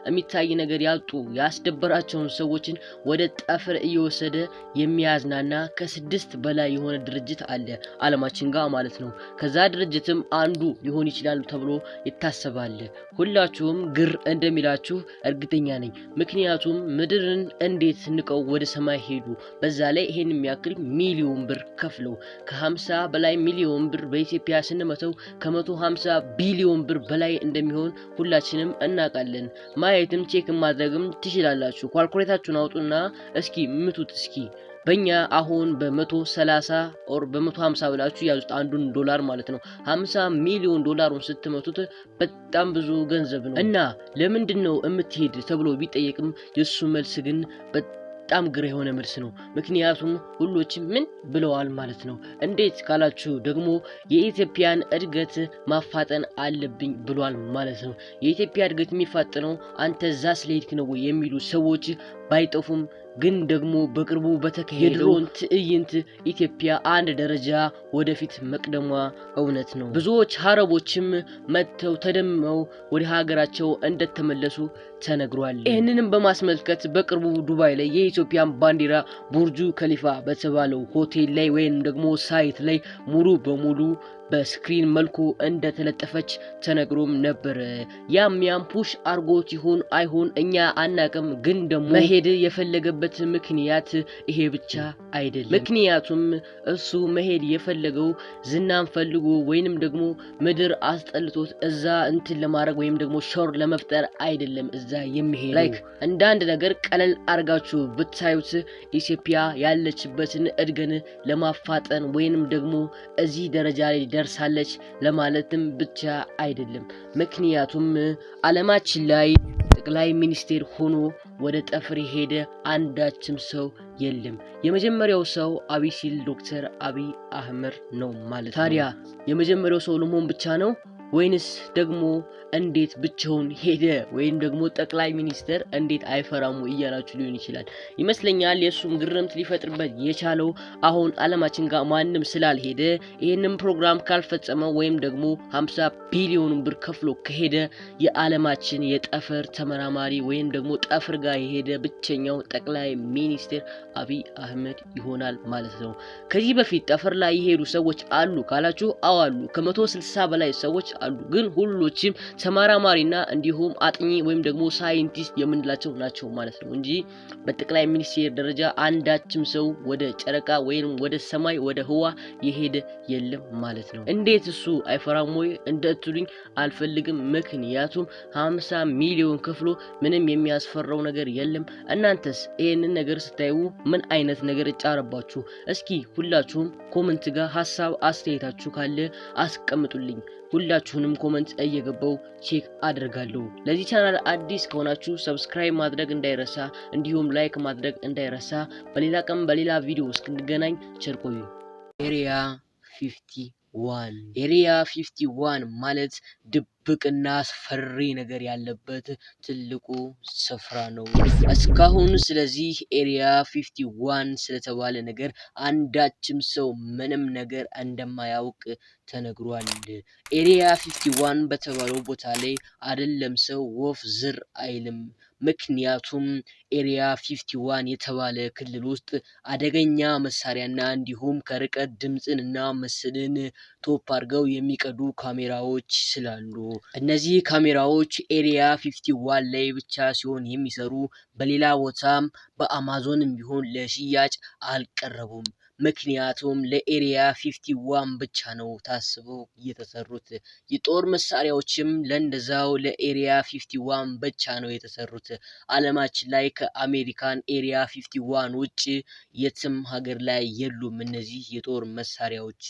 Speaker 2: የሚታይ ነገር ያጡ ያስደበራቸውን ሰዎችን ወደ ጠፈር እየወሰደ የሚያዝናና ከ6 በላይ የሆነ ድርጅት አለ ዓለማችን ጋር ማለት ነው። ከዛ ድርጅትም አንዱ ሊሆን ይችላል ተብሎ ይታሰባል። ሁላችሁም ግር እንደሚላችሁ እርግጠኛ ነኝ። ምክንያቱም ምድርን እንዴት ንቀው ወደ ሰማይ ሄዱ? በዛ ላይ ይሄን የሚያክል ሚሊዮን ብር ከፍለው ከ50 በላይ ሚሊዮን ብር በኢትዮጵያ ስንመተው ከ150 ቢሊዮን ብር በላይ እንደሚሆን ሁላችንም እናውቃለን። ማየትም ቼክ ማድረግም ትችላላችሁ። ኳልኩሌታችሁን አውጡና እስኪ ምቱት። እስኪ በእኛ አሁን በ130 ኦር በ150 ብላችሁ ያዙት አንዱን ዶላር ማለት ነው። 50 ሚሊዮን ዶላሩን ስትመቱት በጣም ብዙ ገንዘብ ነው። እና ለምንድነው እምትሄድ ተብሎ ቢጠየቅም የሱ መልስ ግን በጣም ግራ የሆነ መልስ ነው። ምክንያቱም ሁሎችም ምን ብለዋል ማለት ነው። እንዴት ካላችሁ ደግሞ የኢትዮጵያን እድገት ማፋጠን አለብኝ ብሏል ማለት ነው። የኢትዮጵያ እድገት የሚፋጠነው አንተ እዛ ስለሄድክ ነው የሚሉ ሰዎች ባይጠፉም ግን ደግሞ በቅርቡ በተካሄደው የድሮን ትዕይንት ኢትዮጵያ አንድ ደረጃ ወደፊት መቅደሟ እውነት ነው። ብዙዎች አረቦችም መጥተው ተደምመው ወደ ሀገራቸው እንደተመለሱ ተነግሯል። ይህንንም በማስመልከት በቅርቡ ዱባይ ላይ የኢትዮጵያን ባንዲራ ቡርጁ ከሊፋ በተባለው ሆቴል ላይ ወይም ደግሞ ሳይት ላይ ሙሉ በሙሉ በስክሪን መልኩ እንደተለጠፈች ተነግሮም ነበር። ያም ፑሽ አርጎት ይሁን አይሁን እኛ አናቅም። ግን ደግሞ መሄድ የፈለገበት ምክንያት ይሄ ብቻ አይደለም። ምክንያቱም እሱ መሄድ የፈለገው ዝናን ፈልጎ ወይንም ደግሞ ምድር አስጠልቶት እዛ እንትን ለማድረግ ወይም ደግሞ ሾር ለመፍጠር አይደለም እዛ የሚሄደው። ላይክ እንደ አንድ ነገር ቀለል አርጋችሁ ብታዩት ኢትዮጵያ ያለችበትን እድገን ለማፋጠን ወይንም ደግሞ እዚህ ደረጃ ላይ ደርሳለች ለማለትም ብቻ አይደለም። ምክንያቱም ዓለማችን ላይ ጠቅላይ ሚኒስቴር ሆኖ ወደ ጠፈር ሄደ አንዳችም ሰው የለም። የመጀመሪያው ሰው አብይ ሲል ዶክተር አብይ አህመድ ነው ማለት ነው። ታዲያ የመጀመሪያው ሰው ለመሆን ብቻ ነው ወይንስ ደግሞ እንዴት ብቻውን ሄደ? ወይም ደግሞ ጠቅላይ ሚኒስተር እንዴት አይፈራሙ እያላችሁ ሊሆን ይችላል። ይመስለኛል የሱም ግርምት ሊፈጥርበት የቻለው አሁን ዓለማችን ጋር ማንም ስላልሄደ ይሄንን ፕሮግራም ካልፈጸመ ወይም ደግሞ 50 ቢሊዮን ብር ከፍሎ ከሄደ የዓለማችን የጠፈር ተመራማሪ ወይም ደግሞ ጠፈር ጋር የሄደ ብቸኛው ጠቅላይ ሚኒስተር አብይ አህመድ ይሆናል ማለት ነው። ከዚህ በፊት ጠፈር ላይ የሄዱ ሰዎች አሉ ካላችሁ አዋሉ ከ160 በላይ ሰዎች አሉ። ግን ሁሉችም ተመራማሪና እንዲሁም አጥኚ ወይም ደግሞ ሳይንቲስት የምንላቸው ናቸው ማለት ነው እንጂ በጠቅላይ ሚኒስቴር ደረጃ አንዳችም ሰው ወደ ጨረቃ ወይም ወደ ሰማይ ወደ ህዋ የሄደ የለም ማለት ነው። እንዴት እሱ አይፈራም ወይ እንደትሉኝ አልፈልግም። ምክንያቱም 50 ሚሊዮን ከፍሎ ምንም የሚያስፈራው ነገር የለም። እናንተስ ይሄንን ነገር ስታዩ ምን አይነት ነገር እጫረባችሁ? እስኪ ሁላችሁም ኮሜንት ጋር ሐሳብ አስተያየታችሁ ካለ አስቀምጡልኝ። ሁላችሁንም ኮሜንት እየገባው ቼክ አድርጋለሁ። ለዚህ ቻናል አዲስ ከሆናችሁ ሰብስክራይብ ማድረግ እንዳይረሳ፣ እንዲሁም ላይክ ማድረግ እንዳይረሳ። በሌላ ቀን በሌላ ቪዲዮ እስክንገናኝ ቸር ቆዩ። ኤሪያ 51 ማለት ድብቅና አስፈሪ ነገር ያለበት ትልቁ ስፍራ ነው። እስካሁን ስለዚህ ኤሪያ 51 ስለተባለ ነገር አንዳችም ሰው ምንም ነገር እንደማያውቅ ተነግሯል። ኤሪያ 51 በተባለው ቦታ ላይ አይደለም ሰው ወፍ ዝር አይልም። ምክንያቱም ኤሪያ 51 የተባለ ክልል ውስጥ አደገኛ መሳሪያና እንዲሁም ከርቀት ድምጽንና ምስልን ቶፕ አድርገው የሚቀዱ ካሜራዎች ስላሉ እነዚህ ካሜራዎች ኤሪያ 51 ላይ ብቻ ሲሆን የሚሰሩ በሌላ ቦታም በአማዞንም ቢሆን ለሽያጭ አልቀረቡም። ምክንያቱም ለኤሪያ 51 ብቻ ነው ታስበው የተሰሩት። የጦር መሳሪያዎችም ለእንደዛው ለኤሪያ 51 ብቻ ነው የተሰሩት። ዓለማችን ላይ ከአሜሪካን ኤሪያ 51 ውጪ የትም ሀገር ላይ የሉም እነዚህ የጦር መሳሪያዎች።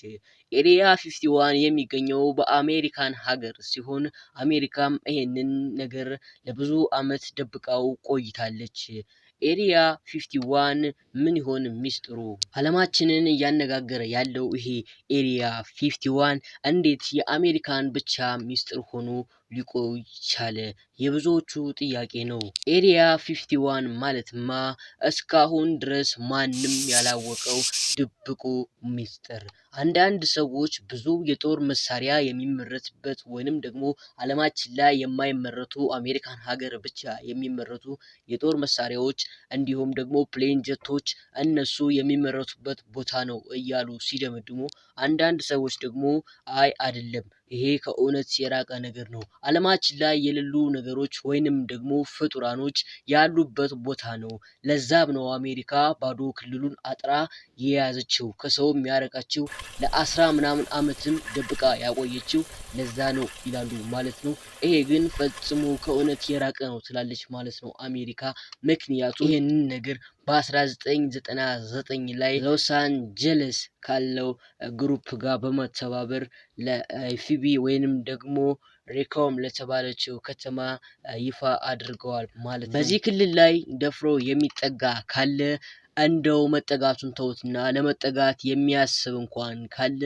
Speaker 2: ኤሪያ 51 የሚገኘው በአሜሪካን ሀገር ሲሆን አሜሪካም ይሄንን ነገር ለብዙ አመት ደብቃው ቆይታለች። ኤሪያ 51 ምን ይሆን ሚስጥሩ? ዓለማችንን እያነጋገረ ያለው ይሄ ኤሪያ 51 እንዴት የአሜሪካን ብቻ ሚስጥር ሆኖ ሊቆይ ቻለ? የብዙዎቹ ጥያቄ ነው። ኤሪያ 51 ማለትማ እስካሁን ድረስ ማንም ያላወቀው ድብቁ ሚስጥር። አንዳንድ ሰዎች ብዙ የጦር መሳሪያ የሚመረትበት ወይንም ደግሞ ዓለማችን ላይ የማይመረቱ አሜሪካን ሀገር ብቻ የሚመረቱ የጦር መሳሪያዎች እንዲሁም ደግሞ ፕሌን ጀቶች እነሱ የሚመረቱበት ቦታ ነው እያሉ ሲደመድሙ፣ አንዳንድ ሰዎች ደግሞ አይ አይደለም ይሄ ከእውነት የራቀ ነገር ነው፣ ዓለማችን ላይ የሌሉ ነገሮች ወይንም ደግሞ ፍጡራኖች ያሉበት ቦታ ነው። ለዛም ነው አሜሪካ ባዶ ክልሉን አጥራ የያዘችው ከሰውም ያረቃችው ለ10 ምናምን አመትም ደብቃ ያቆየችው ለዛ ነው ይላሉ ማለት ነው። ይሄ ግን ፈጽሞ ከእውነት የራቀ ነው ትላለች ማለት ነው አሜሪካ። ምክንያቱም ይሄንን ነገር በ1999 ላይ ሎስ አንጀለስ ካለው ግሩፕ ጋር በመተባበር ለፊቢ ወይንም ደግሞ ሬኮም ለተባለችው ከተማ ይፋ አድርገዋል ማለት ነው። በዚህ ክልል ላይ ደፍሮ የሚጠጋ ካለ እንደው መጠጋቱን ተውትና ለመጠጋት የሚያስብ እንኳን ካለ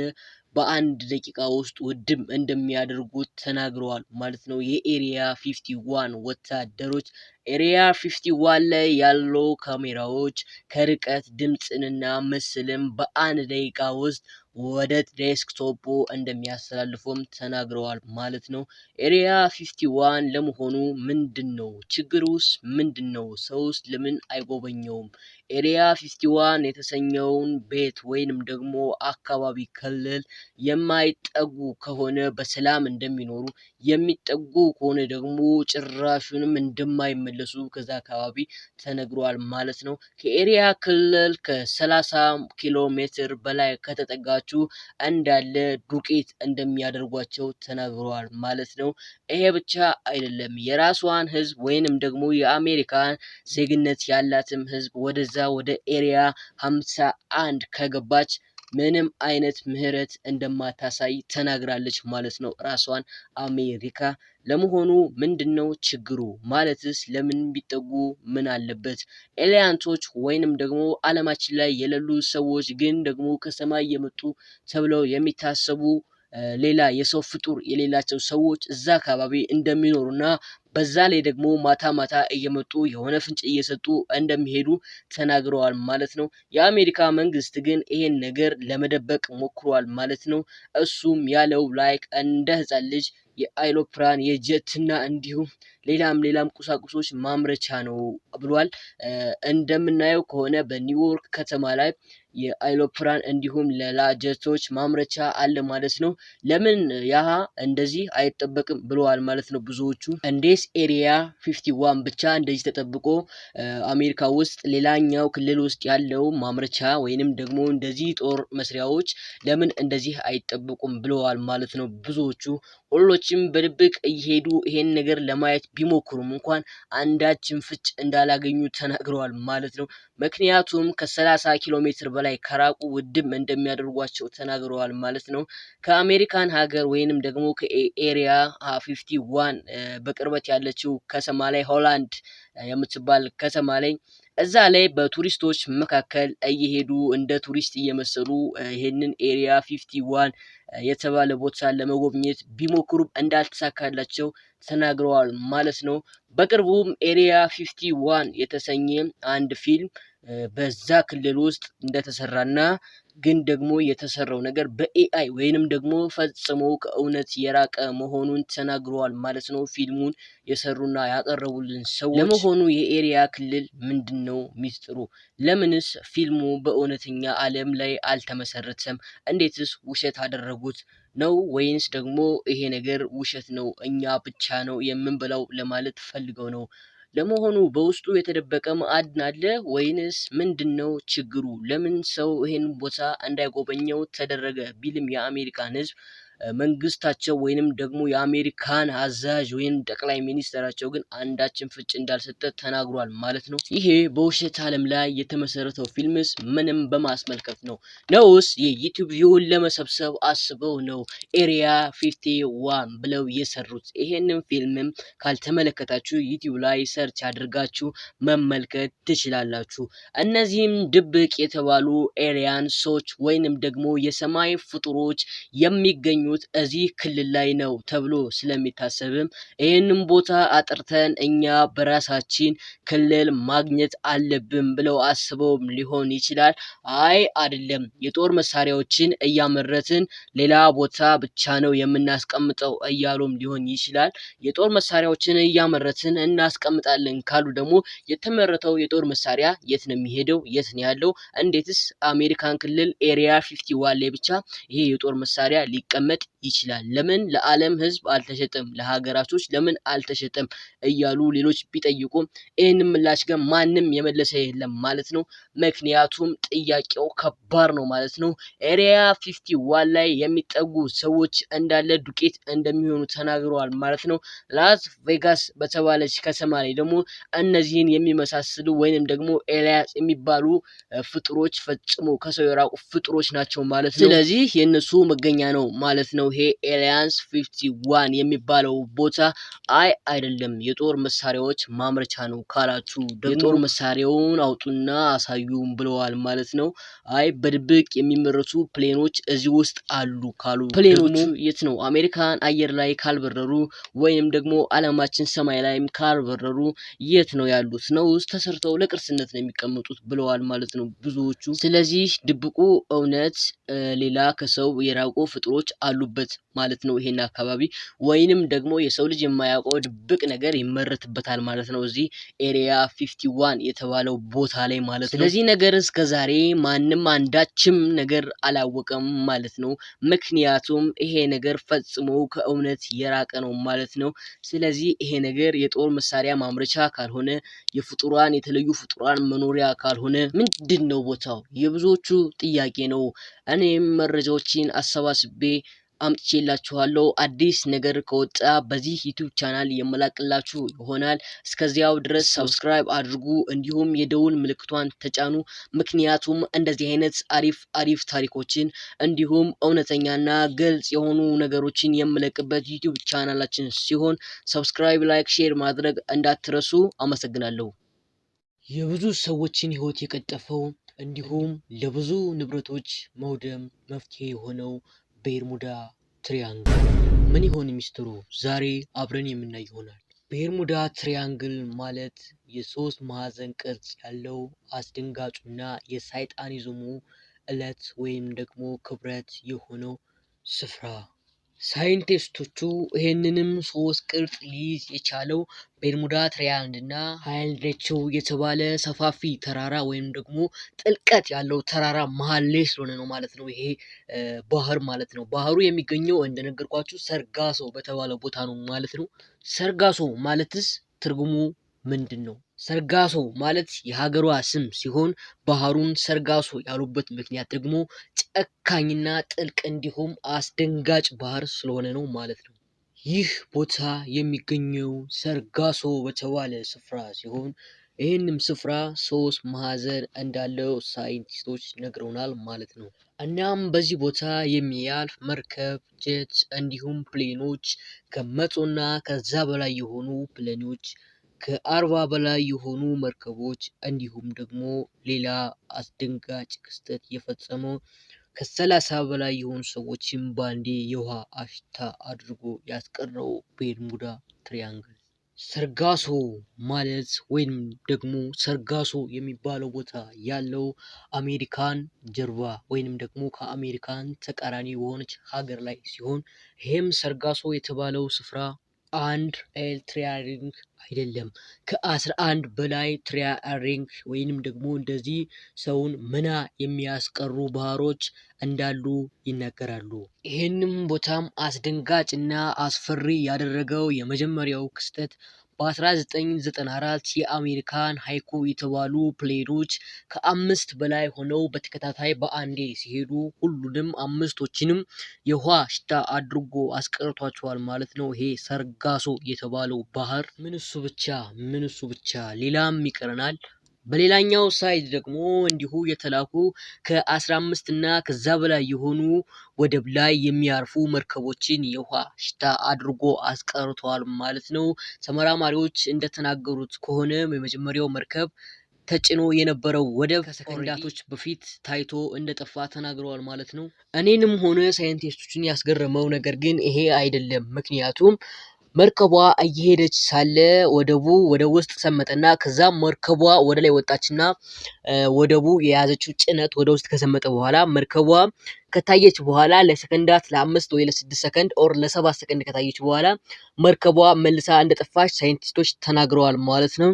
Speaker 2: በአንድ ደቂቃ ውስጥ ውድም እንደሚያደርጉት ተናግረዋል ማለት ነው። የኤሪያ 51 ወታደሮች
Speaker 1: ኤሪያ 51 ላይ ያሉ ካሜራዎች ከርቀት ድምፅንና ምስልን በአንድ ደቂቃ ውስጥ ወደ ዴስክቶፑ እንደሚያስተላልፉም ተናግረዋል ማለት ነው። ኤሪያ 51 ለመሆኑ ምንድነው? ችግሩስ ምንድነው? ሰውስ ለምን አይጎበኘውም? ኤሪያ 51 የተሰኘውን ቤት ወይንም ደግሞ አካባቢ ክልል የማይጠጉ ከሆነ በሰላም እንደሚኖሩ፣ የሚጠጉ ከሆነ ደግሞ ጭራሹንም እንደማይመለሱ ከዛ አካባቢ ተነግሯል ማለት ነው። ከኤሪያ ክልል ከ30 ኪሎ ሜትር በላይ ከተጠጋችሁ እንዳለ ዱቄት እንደሚያደርጓቸው ተናግረዋል ማለት ነው። ይሄ ብቻ አይደለም፣ የራሷን ህዝብ ወይንም ደግሞ የአሜሪካን ዜግነት ያላትም ህዝብ ወደዛ ወደ ኤሪያ 51 ከገባች ምንም አይነት ምህረት እንደማታሳይ ተናግራለች ማለት ነው ራሷን አሜሪካ። ለመሆኑ ምንድነው ችግሩ? ማለትስ ለምን ቢጠጉ ምን አለበት? ኤሊያንቶች ወይንም ደግሞ አለማችን ላይ የሌሉ ሰዎች ግን ደግሞ ከሰማይ የመጡ ተብለው የሚታሰቡ ሌላ የሰው ፍጡር የሌላቸው ሰዎች እዛ አካባቢ እንደሚኖሩና በዛ ላይ ደግሞ ማታ ማታ እየመጡ የሆነ ፍንጭ እየሰጡ እንደሚሄዱ ተናግረዋል ማለት ነው። የአሜሪካ መንግስት ግን ይሄን ነገር ለመደበቅ ሞክሯል ማለት ነው። እሱም ያለው ላይክ እንደ ህፃን ልጅ የአይሮፕላን የጀትና እንዲሁም ሌላም ቁሳቁሶች ማምረቻ ነው ብሏል። እንደምናየው ከሆነ በኒውዮርክ ከተማ ላይ የአይሮፕላን እንዲሁም ሌላ ጀቶች ማምረቻ አለ ማለት ነው። ለምን ያ እንደዚህ አይጠበቅም ብለዋል ማለት ነው ብዙዎቹ። እንዴስ ኤሪያ 51 ብቻ እንደዚህ ተጠብቆ አሜሪካ ውስጥ ሌላኛው ክልል ውስጥ ያለው ማምረቻ ወይንም ደግሞ እንደዚህ ጦር መስሪያዎች ለምን እንደዚህ አይጠበቁም ብለዋል ማለት ነው ብዙዎቹ። ሁሎችም በድብቅ እየሄዱ ይሄን ነገር ለማየት ቢሞክሩም እንኳን አንዳችም ፍጭ እንዳላገኙ ተናግረዋል ማለት ነው። ምክንያቱም ከ30 ኪሎ ሜትር በላይ ከራቁ ውድም እንደሚያደርጓቸው ተናግረዋል ማለት ነው። ከአሜሪካን ሀገር ወይንም ደግሞ ከኤሪያ 51 በቅርበት ያለችው ከተማ ላይ ሆላንድ የምትባል ከተማ ላይ እዛ ላይ በቱሪስቶች መካከል እየሄዱ እንደ ቱሪስት እየመሰሉ ይሄንን ኤሪያ 51 የተባለ ቦታ ለመጎብኘት ቢሞክሩም እንዳልተሳካላቸው ተናግረዋል ማለት ነው። በቅርቡም ኤሪያ 51 የተሰኘ አንድ ፊልም በዛ ክልል ውስጥ እንደተሰራና ግን ደግሞ የተሰራው ነገር በኤአይ ወይንም ደግሞ ፈጽሞ ከእውነት የራቀ መሆኑን ተናግረዋል ማለት ነው። ፊልሙን የሰሩና ያቀረቡልን ሰዎች። ለመሆኑ የኤሪያ ክልል ምንድነው ሚስጥሩ? ለምንስ ፊልሙ በእውነተኛ ዓለም ላይ አልተመሰረተም? እንዴትስ ውሸት አደረጉት ነው? ወይንስ ደግሞ ይሄ ነገር ውሸት ነው እኛ ብቻ ነው የምንበላው ለማለት ፈልገው ነው? ለመሆኑ በውስጡ የተደበቀ ማዕድን አለ ወይንስ ምንድነው ችግሩ? ለምን ሰው ይሄን ቦታ እንዳይጎበኘው ተደረገ ቢልም የአሜሪካን ህዝብ መንግስታቸው ወይንም ደግሞ የአሜሪካን አዛዥ ወይም ጠቅላይ ሚኒስትራቸው ግን አንዳችን ፍጭ እንዳልሰጠ ተናግሯል ማለት ነው። ይሄ በውሸት ዓለም ላይ የተመሰረተው ፊልምስ ምንም በማስመልከት ነው? ነውስ የዩቲዩብ ቪውን ለመሰብሰብ አስበው ነው ኤሪያ 51 ብለው የሰሩት? ይሄንን ፊልምም ካልተመለከታችሁ ዩቲዩብ ላይ ሰርች አድርጋችሁ መመልከት ትችላላችሁ። እነዚህም ድብቅ የተባሉ ኤሊያንሶች ወይንም ደግሞ የሰማይ ፍጡሮች የሚገኙት እዚህ ክልል ላይ ነው ተብሎ ስለሚታሰብም ይህንን ቦታ አጥርተን እኛ በራሳችን ክልል ማግኘት አለብን ብለው አስበውም ሊሆን ይችላል። አይ አይደለም፣ የጦር መሳሪያዎችን እያመረትን ሌላ ቦታ ብቻ ነው የምናስቀምጠው እያሉም ሊሆን ይችላል። የጦር መሳሪያዎችን እያመረትን እናስቀምጣለን ካሉ ደግሞ የተመረተው የጦር መሳሪያ የት ነው የሚሄደው? የት ነው ያለው? እንዴትስ አሜሪካን ክልል ኤሪያ 51 ላይ ብቻ ይሄ የጦር መሳሪያ ሊቀመጥ ይችላል? ለምን ለዓለም ህዝብ አልተሸጠም? ለሀገራቶች ለምን አልተሸጠም? እያሉ ሌሎች ቢጠይቁም ይህን ምላሽ ግን ማንም የመለሰ የለም ማለት ነው። ምክንያቱም ጥያቄው ከባድ ነው ማለት ነው። ኤሪያ 51 ላይ የሚጠጉ ሰዎች እንዳለ ዱቄት እንደሚሆኑ ተናግረዋል ማለት ነው። ላስ ቬጋስ በተባለች ከተማ ላይ ደግሞ እነዚህን የሚመሳስሉ ወይንም ደግሞ ኤሊያስ የሚባሉ ፍጡሮች ፈጽሞ ከሰው የራቁ ፍጡሮች ናቸው ማለት ነው። ስለዚህ የነሱ መገኛ ነው ማለት
Speaker 2: ማለት ነው። ይሄ ኤሊያንስ 51 የሚባለው ቦታ አይደለም የጦር መሳሪያዎች ማምረቻ ነው ካላችሁ ደግሞ የጦር መሳሪያውን አውጡና አሳዩም ብለዋል ማለት ነው። በድብቅ የሚመረቱ ፕሌኖች እዚህ ውስጥ አሉ ካሉ ፕሌኖቹ የት ነው? አሜሪካን አየር ላይ ካልበረሩ ወይም ደግሞ አለማችን ሰማይ ላይም ካልበረሩ የት ነው ያሉት? ነው ውስጥ ተሰርተው ለቅርስነት ነው የሚቀመጡት ብለዋል ማለት ነው ብዙዎቹ። ስለዚህ ድብቁ እውነት ሌላ ከሰው የራቁ ፍጥሮች አሉበት ማለት ነው ይሄን አካባቢ፣ ወይንም ደግሞ የሰው ልጅ የማያውቀው ድብቅ ነገር ይመረትበታል ማለት ነው እዚህ ኤሪያ 51 የተባለው ቦታ ላይ ማለት ነው። ስለዚህ ነገር እስከዛሬ ማንም አንዳችም ነገር አላወቀም ማለት ነው። ምክንያቱም ይሄ ነገር ፈጽሞ ከእውነት የራቀ ነው ማለት ነው። ስለዚህ ይሄ ነገር የጦር መሳሪያ ማምረቻ ካልሆነ፣ የፍጡራን የተለዩ ፍጡራን መኖሪያ ካልሆነ ምንድን ነው ቦታው? የብዙዎቹ ጥያቄ ነው። እኔም መረጃዎችን አሰባስቤ አምጥቼላችኋለሁ። አዲስ ነገር ከወጣ በዚህ ዩቲዩብ ቻናል የመላክላችሁ ይሆናል። እስከዚያው ድረስ ሰብስክራይብ አድርጉ፣ እንዲሁም የደውል ምልክቷን ተጫኑ። ምክንያቱም እንደዚህ አይነት አሪፍ ታሪኮችን እንዲሁም እውነተኛና ግልጽ የሆኑ ነገሮችን የምለቅበት ዩቲዩብ ቻናላችን ሲሆን ሰብስክራይብ፣ ላይክ፣ ሼር ማድረግ እንዳትረሱ። አመሰግናለሁ። የብዙ ሰዎችን ህይወት የቀጠፈው እንዲሁም ለብዙ ንብረቶች መውደም መፍትሄ የሆነው ቤርሙዳ ትሪያንግል ምን ይሆን ሚስጥሩ? ዛሬ አብረን የምናይ ይሆናል። ቤርሙዳ ትሪያንግል ማለት የሶስት ማዕዘን ቅርጽ ያለው አስደንጋጩና የሳይጣኒዝሙ ዕለት ወይም ደግሞ ክብረት የሆነው ስፍራ። ሳይንቲስቶቹ ይህንንም ሶስት ቅርጽ ሊይዝ የቻለው ቤርሙዳ ትሪያንግልና ሃይላንዳቸው የተባለ ሰፋፊ ተራራ ወይም ደግሞ ጥልቀት ያለው ተራራ መሀል ላይ ስለሆነ ነው ማለት ነው። ይሄ ባህር ማለት ነው። ባህሩ የሚገኘው እንደነገርኳችሁ ሰርጋሶ በተባለ ቦታ ነው ማለት ነው። ሰርጋሶ ማለትስ ትርጉሙ ምንድን ነው? ሰርጋሶ ማለት የሀገሯ ስም ሲሆን ባህሩን ሰርጋሶ ያሉበት ምክንያት ደግሞ ጨካኝና ጥልቅ እንዲሁም አስደንጋጭ ባህር ስለሆነ ነው ማለት ነው። ይህ ቦታ የሚገኘው ሰርጋሶ በተባለ ስፍራ ሲሆን ይህንም ስፍራ ሶስት ማዕዘን እንዳለው ሳይንቲስቶች ነግረውናል ማለት ነው። እናም በዚህ ቦታ የሚያልፍ መርከብ፣ ጀት እንዲሁም ፕሌኖች ከ100 ከዛ በላይ የሆኑ ፕሌኖች፣ ከ40 በላይ የሆኑ መርከቦች እንዲሁም ደግሞ ሌላ አስደንጋጭ ክስተት የፈጸመው ከ30 በላይ የሆኑ ሰዎችን ባንዴ የውሃ አሽታ አድርጎ ያስቀረው ቤርሙዳ ትሪያንግል። ሰርጋሶ ማለት ወይም ደግሞ ሰርጋሶ የሚባለው ቦታ ያለው አሜሪካን ጀርባ ወይንም ደግሞ ከአሜሪካን ተቃራኒ የሆነች ሀገር ላይ ሲሆን ይህም ሰርጋሶ የተባለው ስፍራ አንድ ትሪያንግል አይደለም ከ11 በላይ ትሪያንግል ወይንም ደግሞ እንደዚህ ሰውን መና የሚያስቀሩ ባህሮች እንዳሉ ይናገራሉ። ይህንም ቦታም አስደንጋጭ እና አስፈሪ ያደረገው የመጀመሪያው ክስተት በ1994 የአሜሪካን ሃይኩ የተባሉ ፕሌኖች ከ5 በላይ ሆነው በተከታታይ በአንዴ ሲሄዱ ሁሉንም አምስቶችንም የውሃ ሽታ አድርጎ አስቀርቷቸዋል ማለት ነው። ይሄ ሰርጋሶ የተባለው ባህር ምን እሱ ብቻ ሌላም ይቀረናል። በሌላኛው ሳይድ ደግሞ እንዲሁ የተላኩ ከ15 እና ከዛ በላይ የሆኑ ወደብ ላይ የሚያርፉ መርከቦችን የውሃ ሽታ አድርጎ አስቀርተዋል ማለት ነው። ተመራማሪዎች እንደተናገሩት ከሆነ የመጀመሪያው መርከብ ተጭኖ የነበረው ወደብ ከሰከንዳቶች በፊት ታይቶ እንደጠፋ ተናግረዋል ማለት ነው። እኔንም ሆነ ሳይንቲስቶችን ያስገረመው ነገር ግን ይሄ አይደለም። ምክንያቱም መርከቧ እየሄደች ሳለ ወደቡ ወደ ውስጥ ሰመጠና ከዛም መርከቧ ወደ ላይ ወጣችና ወደቡ የያዘችው ጭነት ወደ ውስጥ ከሰመጠ በኋላ መርከቧ ከታየች በኋላ ለሰከንዳት ለ5 ወይ ለ6 ሰከንድ ኦር ለ7 ሰከንድ ከታየች በኋላ መርከቧ መልሳ እንደጠፋች ሳይንቲስቶች ተናግረዋል ማለት ነው።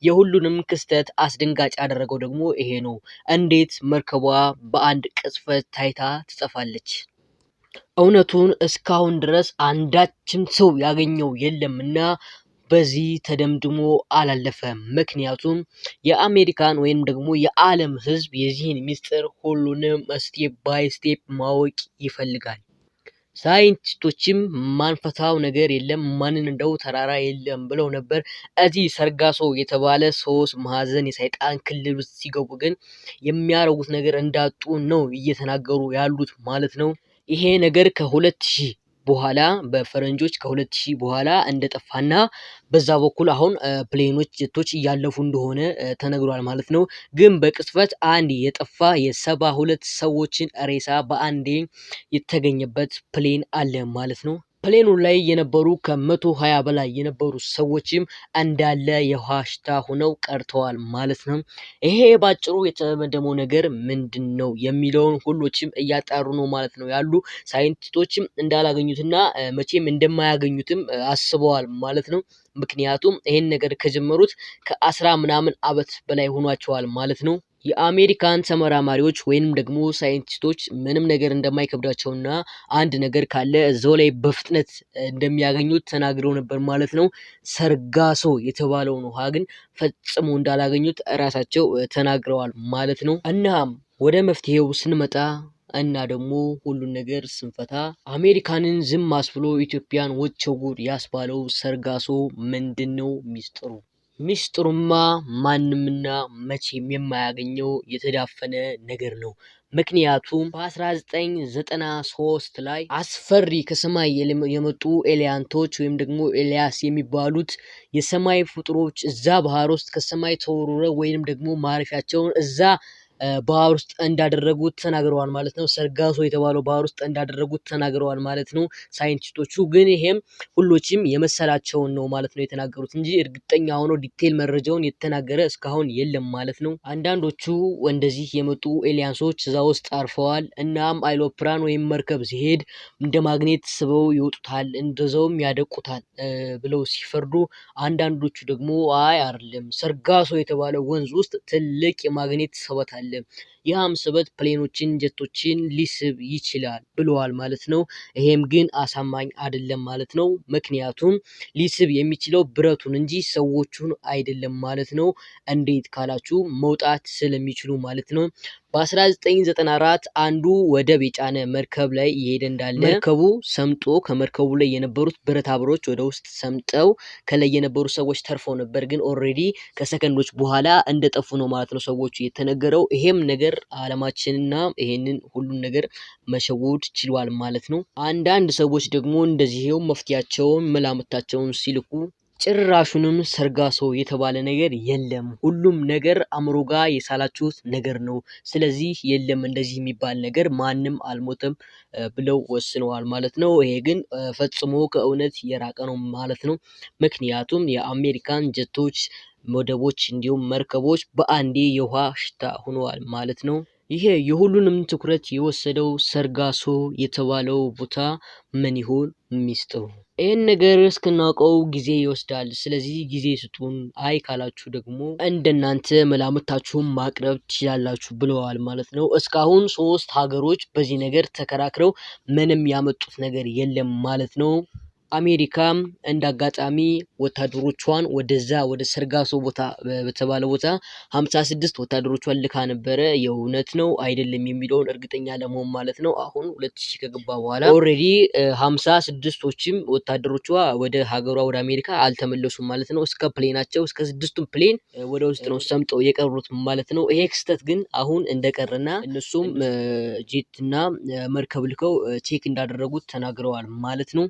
Speaker 2: የሁሉንም ክስተት አስደንጋጭ ያደረገው ደግሞ ይሄ ነው። እንዴት መርከቧ በአንድ ቅጽበት ታይታ ትጠፋለች? እውነቱን እስካሁን ድረስ አንዳችም ሰው ያገኘው የለምና በዚህ ተደምድሞ አላለፈም። ምክንያቱም የአሜሪካን ወይም ደግሞ የዓለም ሕዝብ የዚህን ሚስጥር ሁሉንም ስቴፕ ባይ ስቴፕ ማወቅ ይፈልጋል። ሳይንቲስቶችም ማንፈታው ነገር የለም ማንን እንደው ተራራ የለም ብለው ነበር። እዚህ ሰርጋሶ የተባለ 3 ማዕዘን የሰይጣን ክልል ውስጥ ሲገቡ ግን የሚያረጉት ነገር እንዳጡ ነው እየተናገሩ ያሉት ማለት ነው። ይሄ ነገር ከ2000 በኋላ በፈረንጆች ከ2000 በኋላ እንደጠፋና በዛ በኩል አሁን ፕሌኖች ጀቶች እያለፉ እንደሆነ ተነግሯል ማለት ነው። ግን በቅጽበት አንድ የጠፋ የ72 ሰዎችን ሬሳ በአንዴ የተገኘበት ፕሌን አለ ማለት ነው። ፕሌኑ ላይ የነበሩ ከ120 በላይ የነበሩ ሰዎችም እንዳለ የውሃ ሽታ ሆነው ቀርተዋል ማለት ነው። ይሄ ባጭሩ የተመደመው ነገር ምንድን ነው የሚለውን ሁሎችም እያጣሩ ነው ማለት ነው ያሉ ሳይንቲስቶችም እንዳላገኙትና መቼም እንደማያገኙትም አስበዋል ማለት ነው። ምክንያቱም ይሄን ነገር ከጀመሩት ከ10 ምናምን ዓመት በላይ ሆኗቸዋል ማለት ነው። የአሜሪካን ተመራማሪዎች ወይንም ደግሞ ሳይንቲስቶች ምንም ነገር እንደማይከብዳቸውና አንድ ነገር ካለ እዛው ላይ በፍጥነት እንደሚያገኙት ተናግረው ነበር ማለት ነው። ሰርጋሶ የተባለውን ውሃ ግን ፈጽሞ እንዳላገኙት እራሳቸው ተናግረዋል ማለት ነው። እናም ወደ መፍትሄው ስንመጣ እና ደግሞ ሁሉን ነገር ስንፈታ አሜሪካንን ዝም አስብሎ ኢትዮጵያን ወቸው ጉድ ያስባለው ሰርጋሶ ምንድነው ሚስጥሩ? ሚስጥሩማ ማንምና መቼም የማያገኘው የተዳፈነ ነገር ነው። ምክንያቱም በ1993 ላይ አስፈሪ ከሰማይ የመጡ ኤሊያንቶች ወይም ደግሞ ኤሊያስ የሚባሉት የሰማይ ፍጡሮች እዛ ባህር ውስጥ ከሰማይ ተወርውረው ወይንም ደግሞ ማረፊያቸውን እዛ ባህር ውስጥ እንዳደረጉት ተናግረዋል ማለት ነው። ሰርጋሶ የተባለው ባህር ውስጥ እንዳደረጉት ተናግረዋል ማለት ነው ሳይንቲስቶቹ። ግን ይሄም ሁሎችም የመሰላቸውን ነው ማለት ነው የተናገሩት እንጂ እርግጠኛ ሆኖ ዲቴል መረጃውን የተናገረ እስካሁን የለም ማለት ነው። አንዳንዶቹ እንደዚህ የመጡ ኤሊያንሶች እዛ ውስጥ አርፈዋል። እናም አይሎፕራን ወይም መርከብ ሲሄድ እንደ ማግኔት ስበው ይወጡታል፣ እንደዛውም ያደቁታል ብለው ሲፈርዱ፣ አንዳንዶቹ ደግሞ አይ አይደለም ሰርጋሶ የተባለው ወንዝ ውስጥ ትልቅ የማግኔት ስበት አለ፣ ያም ስበት ፕሌኖችን ጀቶችን ሊስብ ይችላል ብለዋል ማለት ነው። ይሄም ግን አሳማኝ አይደለም ማለት ነው። ምክንያቱም ሊስብ የሚችለው ብረቱን እንጂ ሰዎቹን አይደለም ማለት ነው። እንዴት ካላችሁ መውጣት ስለሚችሉ ማለት ነው። በ1994 አንዱ ወደብ የጫነ መርከብ ላይ እየሄደ እንዳለ መርከቡ ሰምጦ ከመርከቡ ላይ የነበሩት ብረታ ብሮች ወደ ውስጥ ሰምጠው ከላይ የነበሩ ሰዎች ተርፈው ነበር። ግን ኦልሬዲ ከሰከንዶች በኋላ እንደጠፉ ነው ማለት ነው ሰዎቹ የተነገረው። ይሄም ነገር አለማችንና ይሄንን ሁሉን ነገር መሸወድ ችሏል ማለት ነው። አንዳንድ ሰዎች ደግሞ እንደዚህው መፍትያቸውን መላምታቸውን ሲልኩ ጭራሹንም ሰርጋሶ የተባለ ነገር የለም፣ ሁሉም ነገር አእምሮ ጋር የሳላችሁት ነገር ነው፣ ስለዚህ የለም እንደዚህ የሚባል ነገር ማንም አልሞተም ብለው ወስነዋል ማለት ነው። ይሄ ግን ፈጽሞ ከእውነት የራቀ ነው ማለት ነው። ምክንያቱም የአሜሪካን ጀቶች፣ ወደቦች እንዲሁም መርከቦች በአንዴ የውሃ ሽታ ሆነዋል ማለት ነው። ይሄ የሁሉንም ትኩረት የወሰደው ሰርጋሶ የተባለው ቦታ ምን ይሆን ሚስጥሩ? ይህን ነገር እስክናውቀው ጊዜ ይወስዳል። ስለዚህ ጊዜ ስጡን። አይ ካላችሁ ደግሞ እንደናንተ መላምታችሁን ማቅረብ ትችላላችሁ ብለዋል ማለት ነው። እስካሁን 3 ሀገሮች በዚህ ነገር ተከራክረው ምንም ያመጡት ነገር የለም ማለት ነው። አሜሪካም እንዳጋጣሚ ወታደሮቿን ወደዛ ወደ ሰርጋሶ ቦታ በተባለ ቦታ 56 ወታደሮቿን ልካ ነበረ። የእውነት ነው አይደለም የሚለውን እርግጠኛ ለመሆን ማለት ነው። አሁን 2000 ከገባ በኋላ ኦልሬዲ 56ቶችም ወታደሮቿ ወደ ሀገሯ ወደ አሜሪካ አልተመለሱም ማለት ነው። እስከ ፕሌናቸው እስከ 6ቱም ፕሌን ወደ ውስጥ ነው ሰምጠው የቀሩት ማለት ነው። ይሄ ክስተት ግን አሁን እንደቀረና እነሱም ጄትና መርከብ ልከው ቼክ እንዳደረጉት ተናግረዋል ማለት ነው።